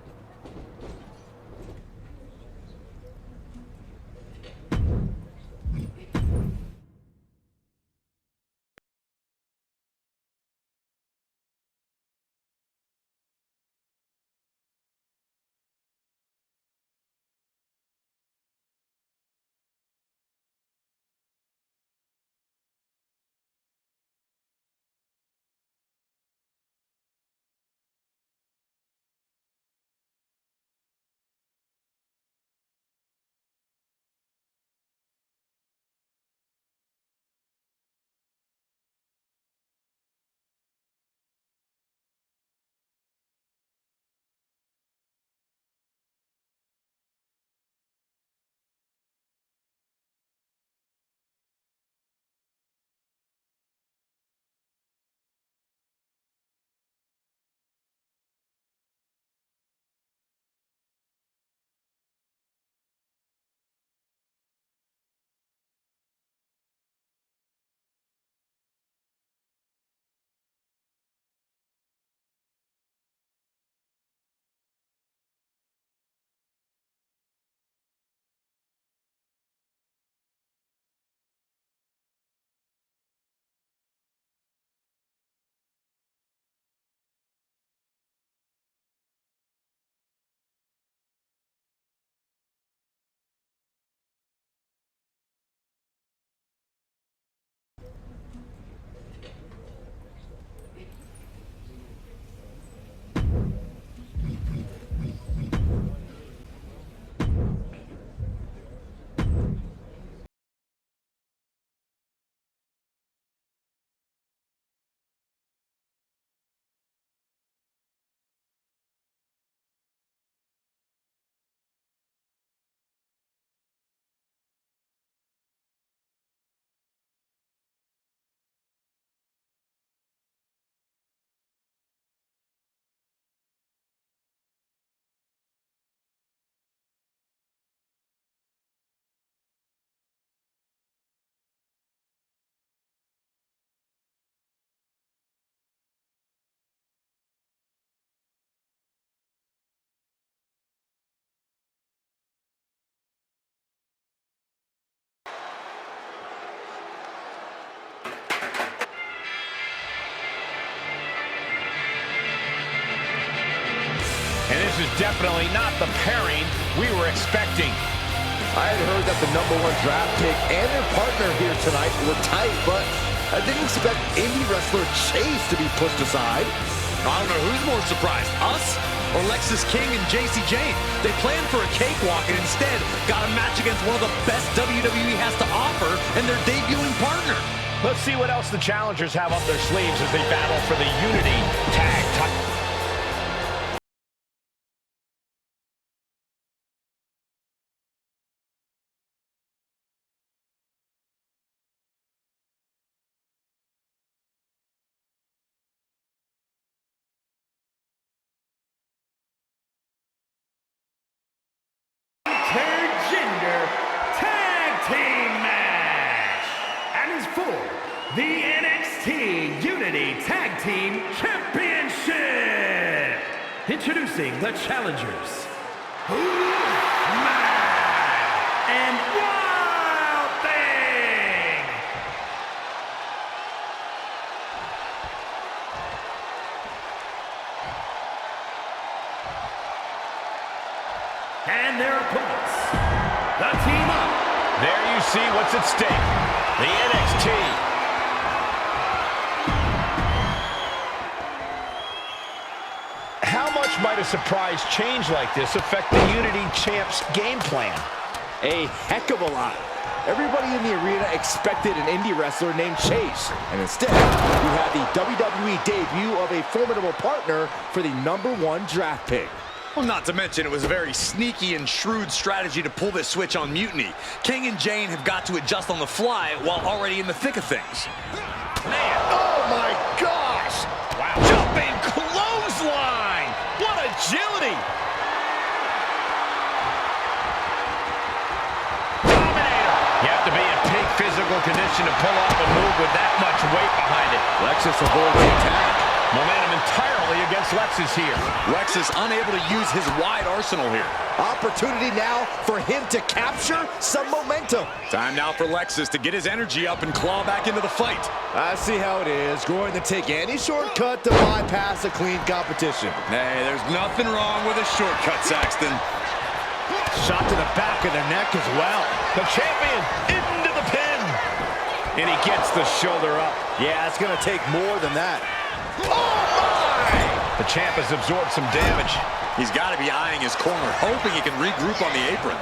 And this is definitely not the pairing we were expecting. I had heard that the #1 draft pick and their partner here tonight were tight, but I didn't expect indie wrestler Chase to be pushed aside. I don't know who's more surprised, us or Lexis King and JC Jane. They planned for a cakewalk and instead got a match against one of the best WWE has to offer and their debuting partner. Let's see what else the challengers have up their sleeves as they battle for the Unity Tag title. Intergender Tag Team Match. And is for the NXT Unity Tag Team Championship. Introducing the challengers, Man and Wild Thing. And their opponents, the Team Up. There you see what's at stake. The NXT. How much might a surprise change like this affect the Unity Champs' game plan? A heck of a lot. Everybody in the arena expected an indie wrestler named Chase, and instead, we had the WWE debut of a formidable partner for the #1 draft pick. Well, not to mention, it was a very sneaky and shrewd strategy to pull this switch on Mutiny. King and Jane have got to adjust on the fly while already in the thick of things. Man, oh my gosh! Wow. Jumping clothesline! What agility! Dominator! You have to be in peak physical condition to pull off a move with that much weight behind it. Lexus avoids the attack. Momentum entirely against Lexus here. Lexus unable to use his wide arsenal here. Opportunity now for him to capture some momentum. Time now for Lexus to get his energy up and claw back into the fight. I see how it is. Going to take any shortcut to bypass a clean competition. Hey, there's nothing wrong with a shortcut, Saxton. Shot to the back of the neck as well. The champion into the pin. And he gets the shoulder up. Yeah, it's going to take more than that. Oh my! The champ has absorbed some damage. He's got to be eyeing his corner, hoping he can regroup on the apron.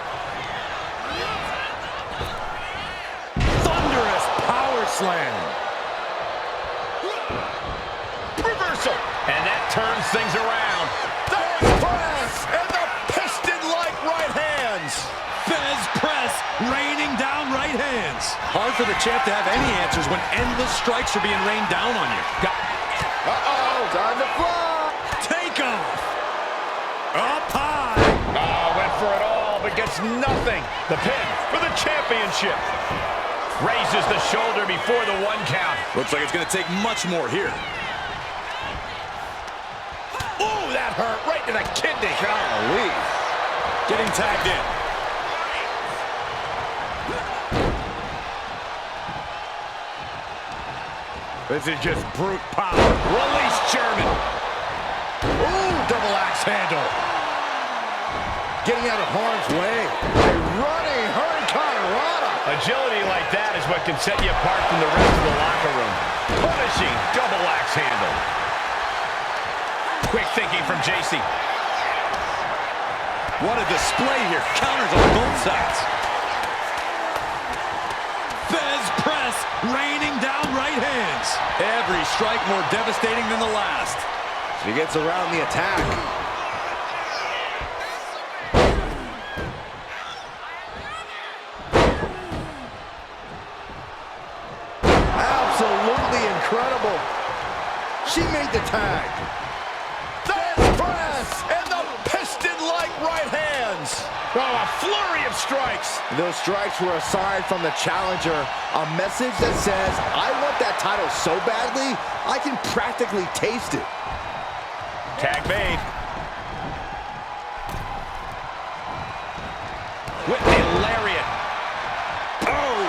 Thunderous power slam. Reversal. And that turns things around. Fez press and the piston-like right hands. Fez press, raining down right hands. Hard for the champ to have any answers when endless strikes are being rained down on you. Uh-oh, time to fly. Take off. Up high. Oh, went for it all, but gets nothing. The pin for the championship. Raises the shoulder before the 1 count. Looks like it's going to take much more here. Ooh, that hurt right to the kidney. Golly. Getting tagged in. This is just brute power. Release German. Ooh, double axe handle. Getting out of harm's way. A running Hurricane Rana. Agility like that is what can set you apart from the rest of the locker room. Punishing double axe handle. Quick thinking from JC. What a display here. Counters on both sides. Fez press, raining down right hands. Every strike more devastating than the last. He gets around the attack. Absolutely incredible. She made the tag. Fez press and the piston-like right hands. Oh, a flurry of strikes. Those strikes were a sign from the challenger, a message that says, I want that title so badly, I can practically taste it. Tag made. With the lariat. Oh!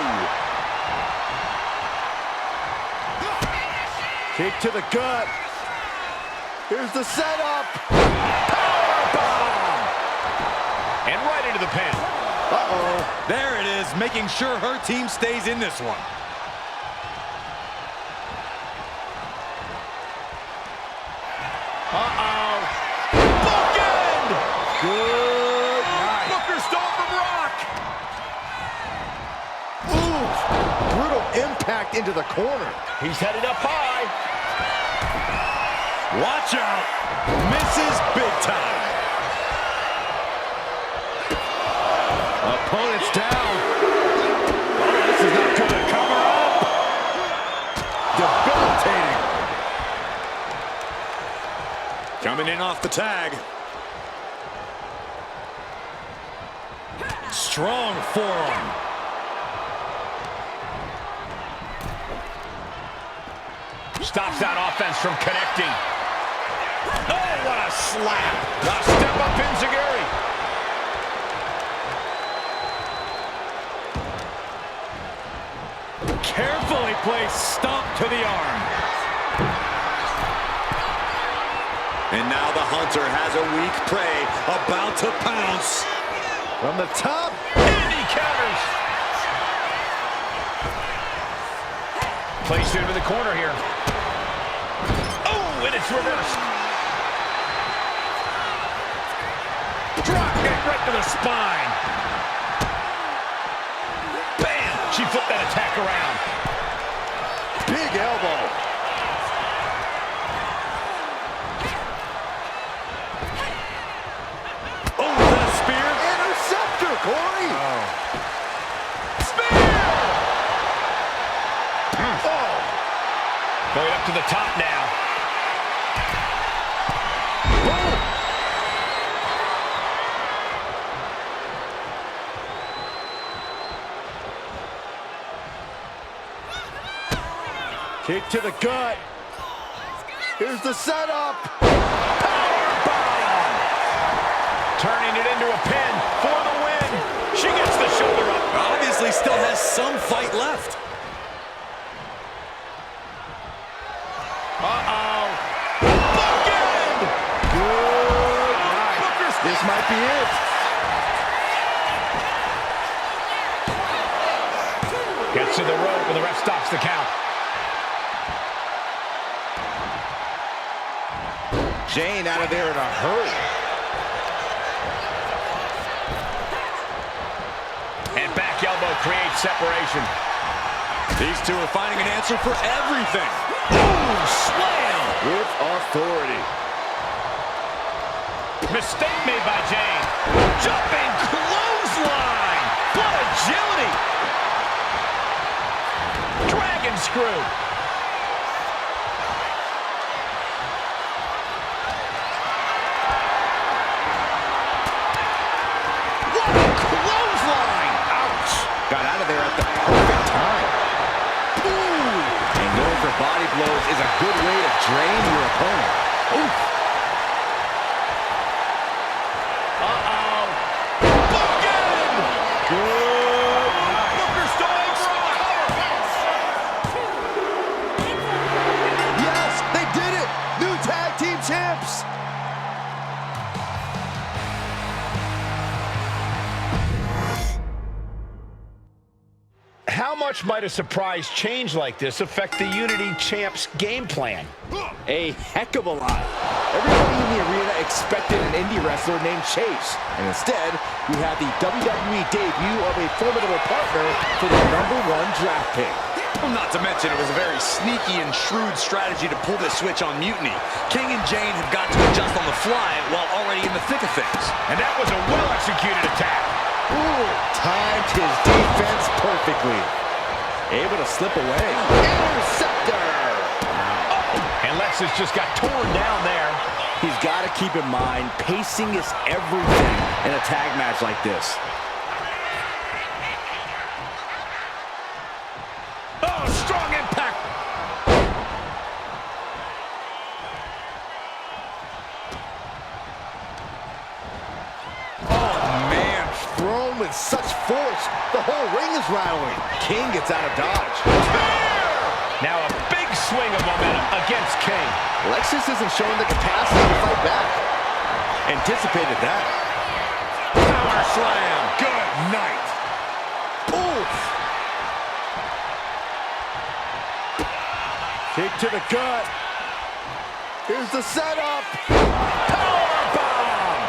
Kick to the gut. Here's the setup. And right into the pin. Uh-oh. There it is, making sure her team stays in this one. Uh-oh. Bookend! Good night. Booker stole from Rock. Ooh, brutal impact into the corner. He's headed up high. Watch out. Misses big time. Opponent's down. Oh, this is not good. Cover up. Debilitating. Coming in off the tag. Strong forearm. Stops that offense from connecting. Oh, what a slap. A step up Enziguri. Carefully placed stomp to the arm. And now the Hunter has a weak prey about to pounce. From the top. And he counters. Placed him in the corner here. Oh, and it's reversed. Drop kick right to the spine. Bam! She flipped that attack around. Big elbow. to the top now. Kick to the gut. Here's the setup. Powerbomb! Turning it into a pin for the win. She gets the shoulder up. Obviously still has some fight left. Uh-oh. Bookend! Good night. This might be it. Gets to the rope and the ref stops the count. Jane out of there in a hurry. And back elbow creates separation. These two are finding an answer for everything. Boom! Slam! With authority. Mistake made by Jane. Jumping clothesline. What agility. Dragon screw. What a clothesline. Ouch. Got out of there at the perfect time. Ooh. And going for body blows is a good way to drain your opponent. Oof. Uh-oh. Bookend! Good night. Booker Stone Yes, they did it. New tag team champs. How much might a surprise change like this affect the Unity Champs game plan? A heck of a lot. Everybody in the arena expected an indie wrestler named Chase, and instead, we had the WWE debut of a formidable partner for the #1 draft pick. Well, not to mention it was a very sneaky and shrewd strategy to pull this switch on Mutiny. King and Jane have got to adjust on the fly while already in the thick of things. And that was a well-executed attack. Ooh, timed his defense perfectly. Able to slip away. Interceptor! And Lexus just got torn down there. He's got to keep in mind, pacing is everything in a tag match like this. Oh, strong impact. Oh, man, thrown with such force, the whole ring is rattling. King gets out of dodge. Now a big swing of momentum against King. Lexus isn't showing the capacity to fight back. Anticipated that. Power slam. Good night. Oof. Kick to the gut. Here's the setup. Powerbomb.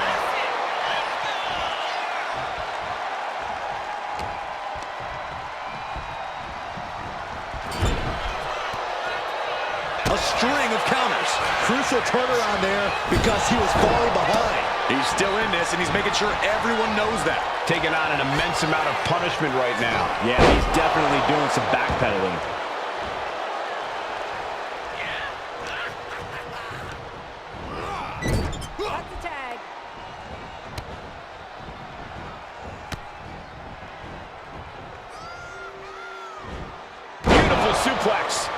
A string of counters. Crucial turnaround there because he was falling behind. He's still in this, and he's making sure everyone knows that. Taking on an immense amount of punishment right now. Yeah, he's definitely doing some backpedaling. That's the tag. Beautiful suplex.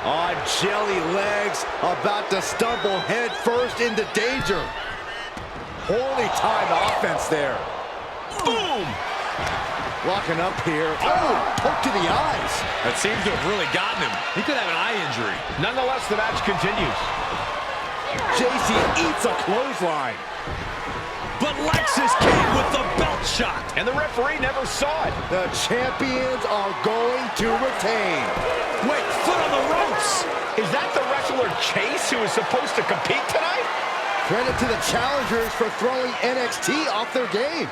On jelly legs, about to stumble head first into danger. Poorly timed offense there. Boom! Locking up here. Oh, poke to the eyes. That seems to have really gotten him. He could have an eye injury. Nonetheless, the match continues. JC eats a clothesline. But Lexus came with the belt shot. And the referee never saw it. The champions are going to retain. Wait, foot on the ropes. Is that the wrestler Chase who is supposed to compete tonight? Credit to the challengers for throwing NXT off their game.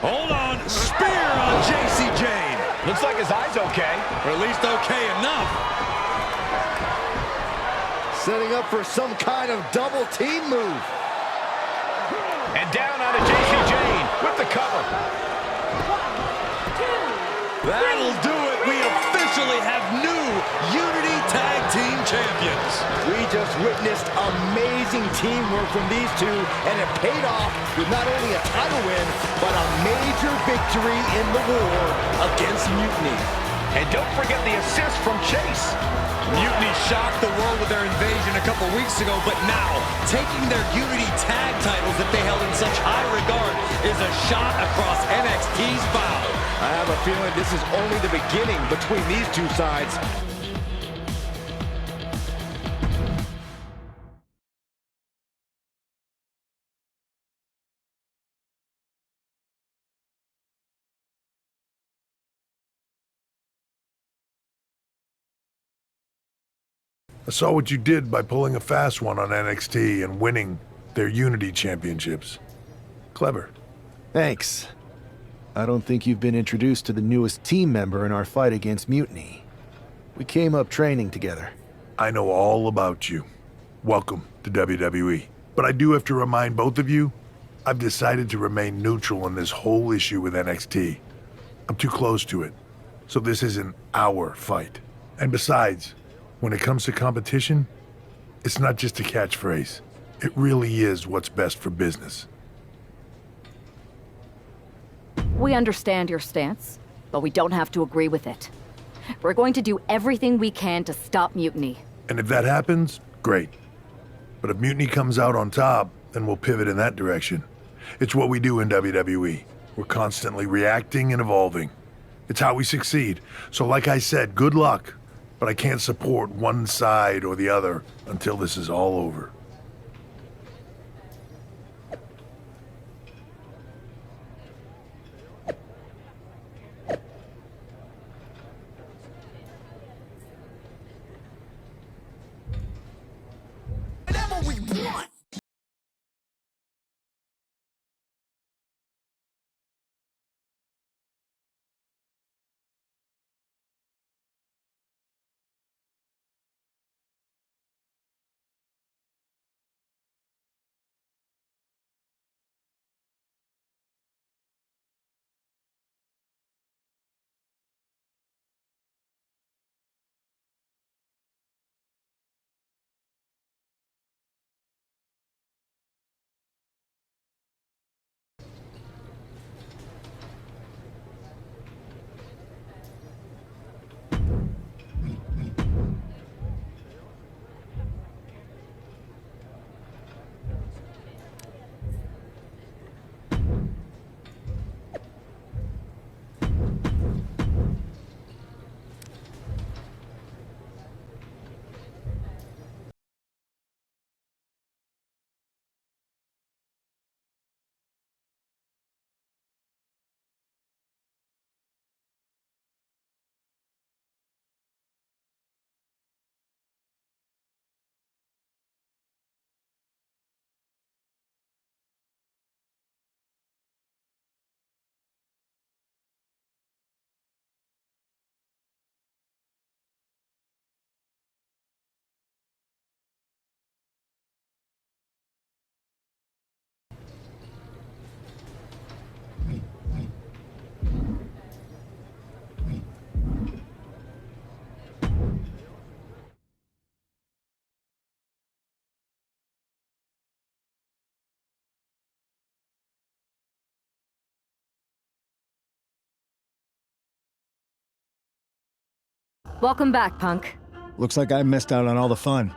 Hold on. Spear on JC Jane. Looks like his eye's okay. Or at least okay enough. Setting up for some kind of double team move. And down onto JC Jane with the cover. That'll do it. We officially officially have new Unity Tag Team Champions. We just witnessed amazing teamwork from these two, and it paid off with not only a title win, but a major victory in the war against Mutiny. And don't forget the assist from Chase. Mutiny shocked the world with their invasion a couple weeks ago, but now, taking their Unity Tag titles that they held in such high regard is a shot across NXT's bow. I have a feeling this is only the beginning between these two sides. I saw what you did by pulling a fast one on NXT and winning their Unity Championships. Clever. Thanks. I don't think you've been introduced to the newest team member in our fight against Mutiny. We came up training together. I know all about you. Welcome to WWE. But I do have to remind both of you, I've decided to remain neutral in this whole issue with NXT. I'm too close to it. So this isn't our fight. And besides, when it comes to competition, it's not just a catchphrase. It really is what's best for business. We understand your stance, but we don't have to agree with it. We're going to do everything we can to stop Mutiny. And if that happens, great. But if Mutiny comes out on top, then we'll pivot in that direction. It's what we do in WWE. We're constantly reacting and evolving. It's how we succeed. So like I said, good luck. But I can't support one side or the other until this is all over. Welcome back, Punk. Looks like I missed out on all the fun.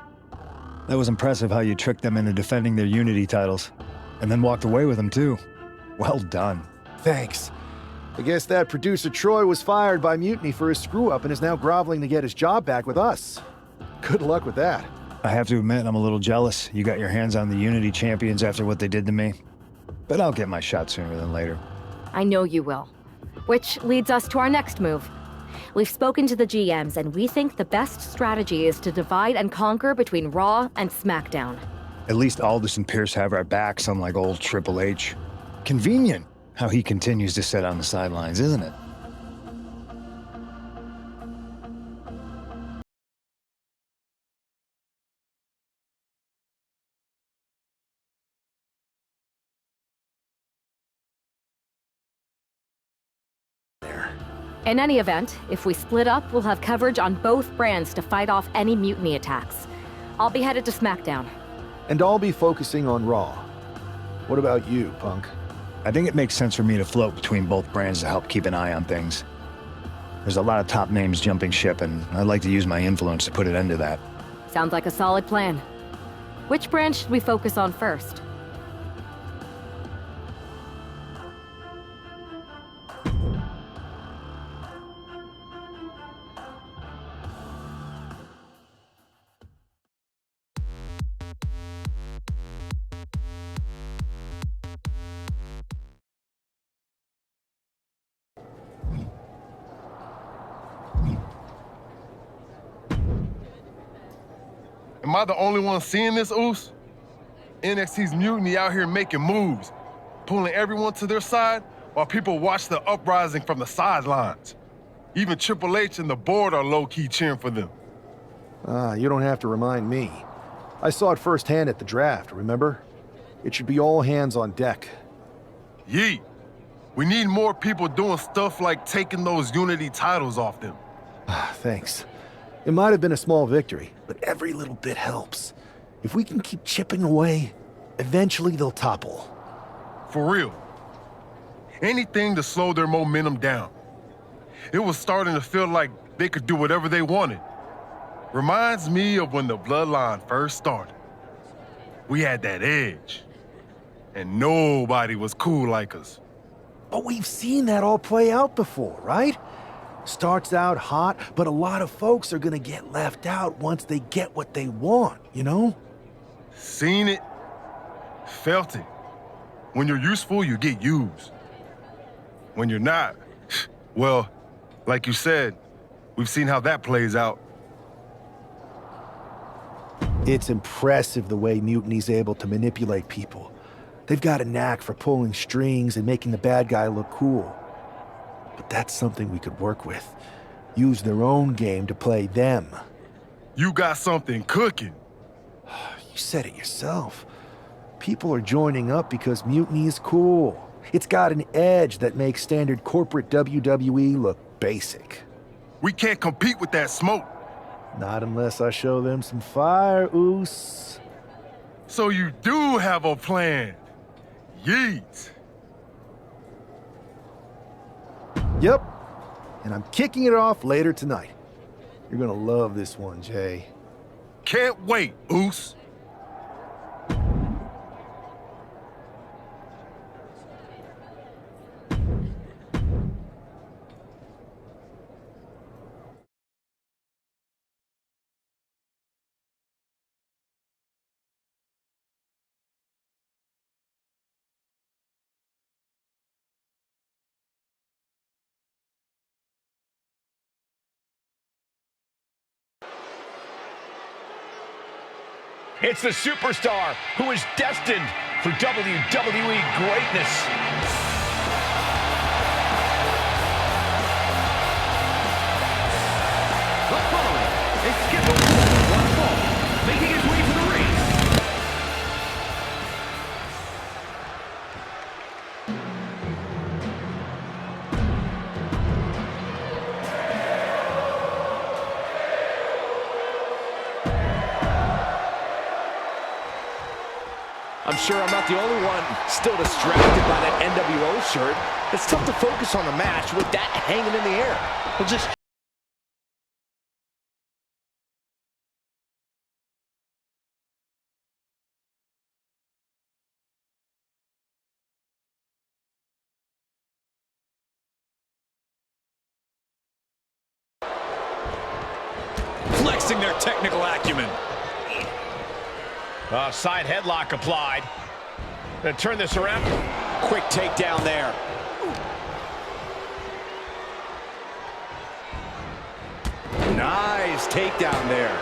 That was impressive how you tricked them into defending their Unity titles. And then walked away with them, too. Well done. Thanks. I guess that producer Troy was fired by Mutiny for his screw-up and is now groveling to get his job back with us. Good luck with that. I have to admit, I'm a little jealous you got your hands on the Unity champions after what they did to me. But I'll get my shot sooner than later. I know you will. Which leads us to our next move. We've spoken to the GMs, and we think the best strategy is to divide and conquer between Raw and SmackDown. At least Aldis and Pierce have our backs, unlike old Triple H. Convenient how he continues to sit on the sidelines, isn't it? In any event, if we split up, we'll have coverage on both brands to fight off any mutiny attacks. I'll be headed to SmackDown. And I'll be focusing on Raw. What about you, Punk? I think it makes sense for me to float between both brands to help keep an eye on things. There's a lot of top names jumping ship, and I'd like to use my influence to put an end to that. Sounds like a solid plan. Which brand should we focus on first? Am I the only one seeing this, Oos? NXT's mutiny out here making moves, pulling everyone to their side while people watch the uprising from the sidelines. Even Triple H and the board are low-key cheering for them. You don't have to remind me. I saw it firsthand at the draft, remember? It should be all hands on deck. Yeet. We need more people doing stuff like taking those Unity titles off them. Thanks. It might have been a small victory, but every little bit helps. If we can keep chipping away, eventually they'll topple. For real. Anything to slow their momentum down. It was starting to feel like they could do whatever they wanted. Reminds me of when the Bloodline first started. We had that edge. And nobody was cool like us. But we've seen that all play out before, right? Starts out hot, but a lot of folks are gonna get left out once they get what they want, you know? Seen it, felt it. When you're useful, you get used. When you're not, well, like you said, we've seen how that plays out. It's impressive the way Mutiny's able to manipulate people. They've got a knack for pulling strings and making the bad guy look cool. But that's something we could work with. Use their own game to play them. You got something cooking. You said it yourself. People are joining up because Mutiny is cool. It's got an edge that makes standard corporate WWE look basic. We can't compete with that smoke. Not unless I show them some fire, Oos. So you do have a plan. Yeet. Yep. And I'm kicking it off later tonight. You're gonna love this one, Jay. Can't wait, Oos. It's the superstar who is destined for WWE greatness. The following is scheduled for one fall, making his way to the ring. I'm sure I'm not the only one still distracted by that NWO shirt. It's tough to focus on the match with that hanging in the air. Well, just... Flexing their technical acumen. Side headlock applied. Gonna turn this around. Quick takedown there. Nice takedown there.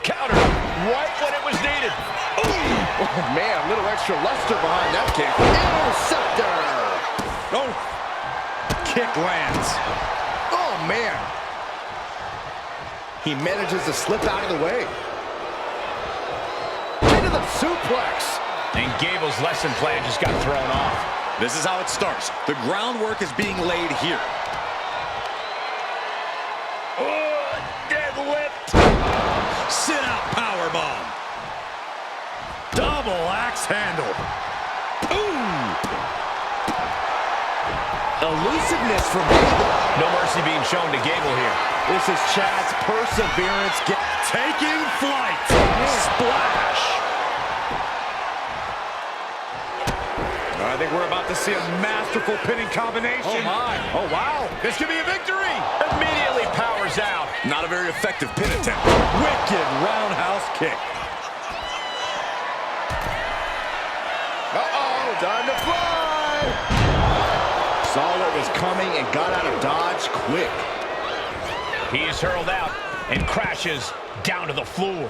Counter right when it was needed. Ooh. Oh, man, a little extra luster behind that kick. Interceptor. Oh. Kick lands. Oh, man. He manages to slip out of the way. Into the suplex. And Gable's lesson plan just got thrown off. This is how it starts. The groundwork is being laid here. Oh, deadlift. Sit out powerbomb. Double axe handle. Ooh. Elusiveness from Gable. No mercy being shown to Gable here. This is Chad's perseverance taking flight. Splash. I think we're about to see a masterful pinning combination. Oh, my. Oh, wow. This could be a victory. Immediately powers out. Not a very effective pin attempt. Wicked roundhouse kick. Uh-oh, time to fly. Saw what was coming and got out of dodge quick. He is hurled out and crashes down to the floor.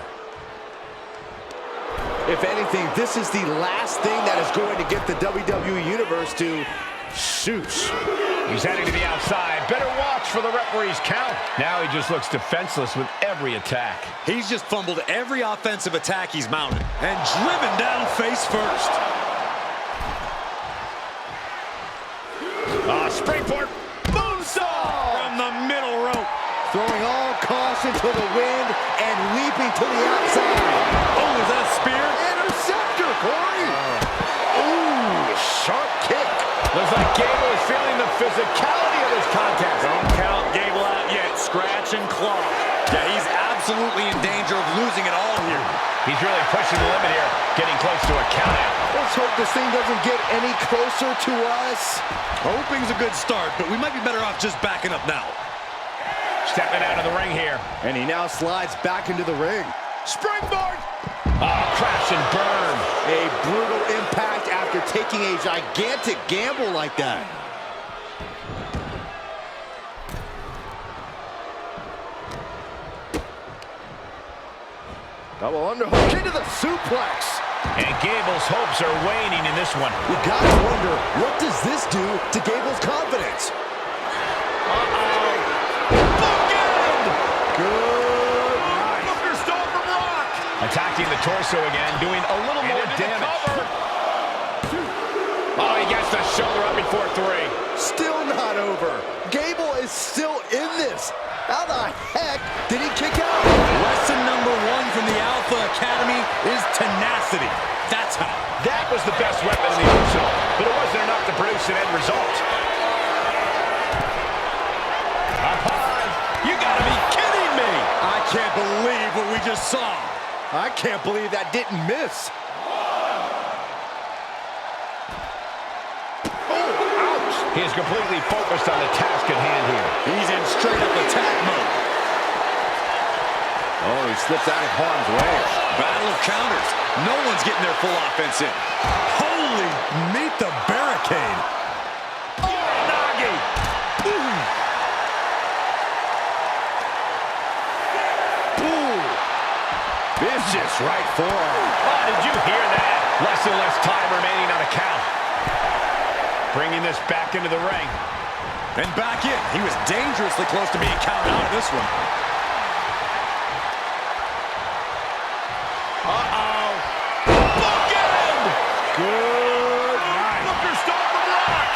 If anything, this is the last thing that is going to get the WWE Universe to shoosh. He's heading to the outside. Better watch for the referee's count. Now he just looks defenseless with every attack. He's just fumbled every offensive attack he's mounted and driven down face first. Springboard moonsault from the middle rope. Throwing all caution to the wind and leaping to the outside. Oh, is that a spear? Interceptor, Corey. Ooh, sharp kick. Looks like Gable is feeling the physicality of this contest. Don't count Gable out yet. Scratch and claw. Yeah, he's absolutely in danger of losing it all here. He's really pushing the limit here, getting close to a countout. Let's hope this thing doesn't get any closer to us. Hoping's a good start, but we might be better off just backing up now. Stepping out of the ring here. And he now slides back into the ring. Springboard! Crash and burn. A brutal impact after taking a gigantic gamble like that. Double underhook into the suplex. And Gable's hopes are waning in this one. You gotta wonder, what does this do to Gable's confidence? Good night. Booker stall from Rock. Attacking the torso again, doing a little more damage. Oh, he gets the shoulder up before 3. Still not over. Gable is still in this. How the heck did he kick out? Lesson number 1 from the Alpha Academy is tenacity. That's how. That was the best weapon in the arsenal, but it wasn't enough to produce an end result. Up high. You gotta be kidding me. I can't believe what we just saw. I can't believe that didn't miss. He is completely focused on the task at hand here. He's in straight-up attack mode. Oh, he slips out of harm's way. Battle of counters. No one's getting their full offense in. Holy, meet the barricade. Nagi. Ooh. Vicious right forearm. Oh, did you hear that? Less and less time remaining on a count. Bringing this back into the ring. And back in. He was dangerously close to being counted out of this one. Uh-oh. Bookend! Good night. Booker stall from Rock.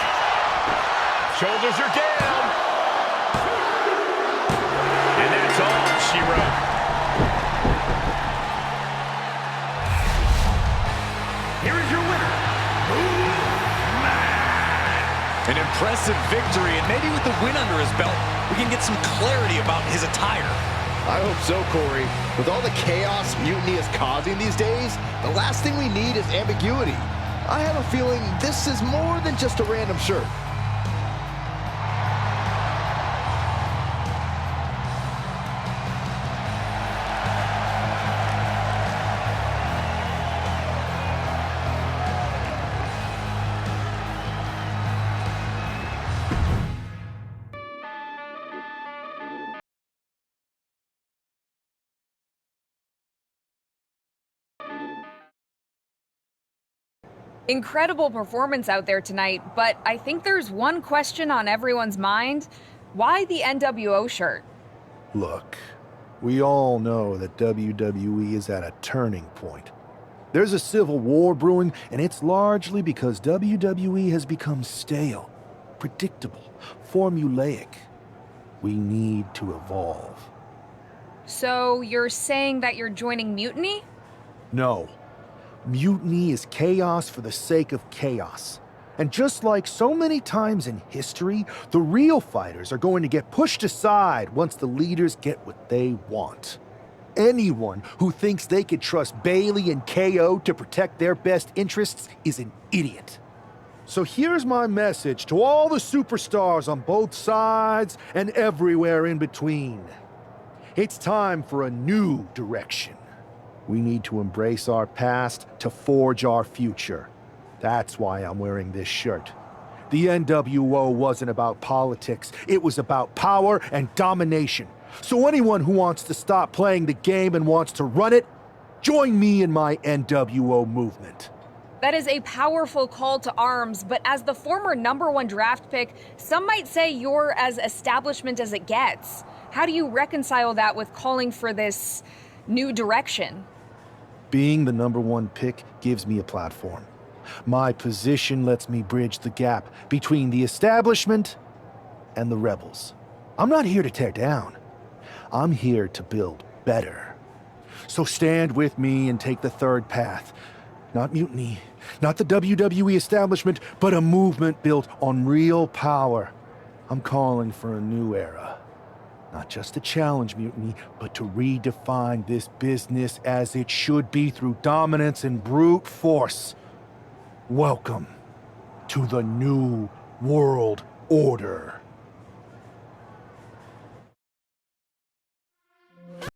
Shoulders are down. And that's all she wrote. Here is your winner, An impressive victory, and maybe with the win under his belt, we can get some clarity about his attire. I hope so, Corey. With all the chaos Mutiny is causing these days, the last thing we need is ambiguity. I have a feeling this is more than just a random shirt. Incredible performance out there tonight, but I think there's one question on everyone's mind. Why the NWO shirt? Look, we all know that WWE is at a turning point. There's a civil war brewing, and it's largely because WWE has become stale, predictable, formulaic. We need to evolve. So you're saying that you're joining Mutiny? No. Mutiny is chaos for the sake of chaos. And just like so many times in history, the real fighters are going to get pushed aside once the leaders get what they want. Anyone who thinks they could trust Bailey and KO to protect their best interests is an idiot. So here's my message to all the superstars on both sides and everywhere in between. It's time for a new direction. We need to embrace our past to forge our future. That's why I'm wearing this shirt. The NWO wasn't about politics. It was about power and domination. So anyone who wants to stop playing the game and wants to run it, join me in my NWO movement. That is a powerful call to arms, but as the former #1 draft pick, some might say you're as establishment as it gets. How do you reconcile that with calling for this new direction? Being the #1 pick gives me a platform. My position lets me bridge the gap between the establishment and the rebels. I'm not here to tear down. I'm here to build better. So stand with me and take the third path. Not mutiny, not the WWE establishment, but a movement built on real power. I'm calling for a new era. Not just to challenge mutiny, but to redefine this business as it should be through dominance and brute force. Welcome to the New World Order.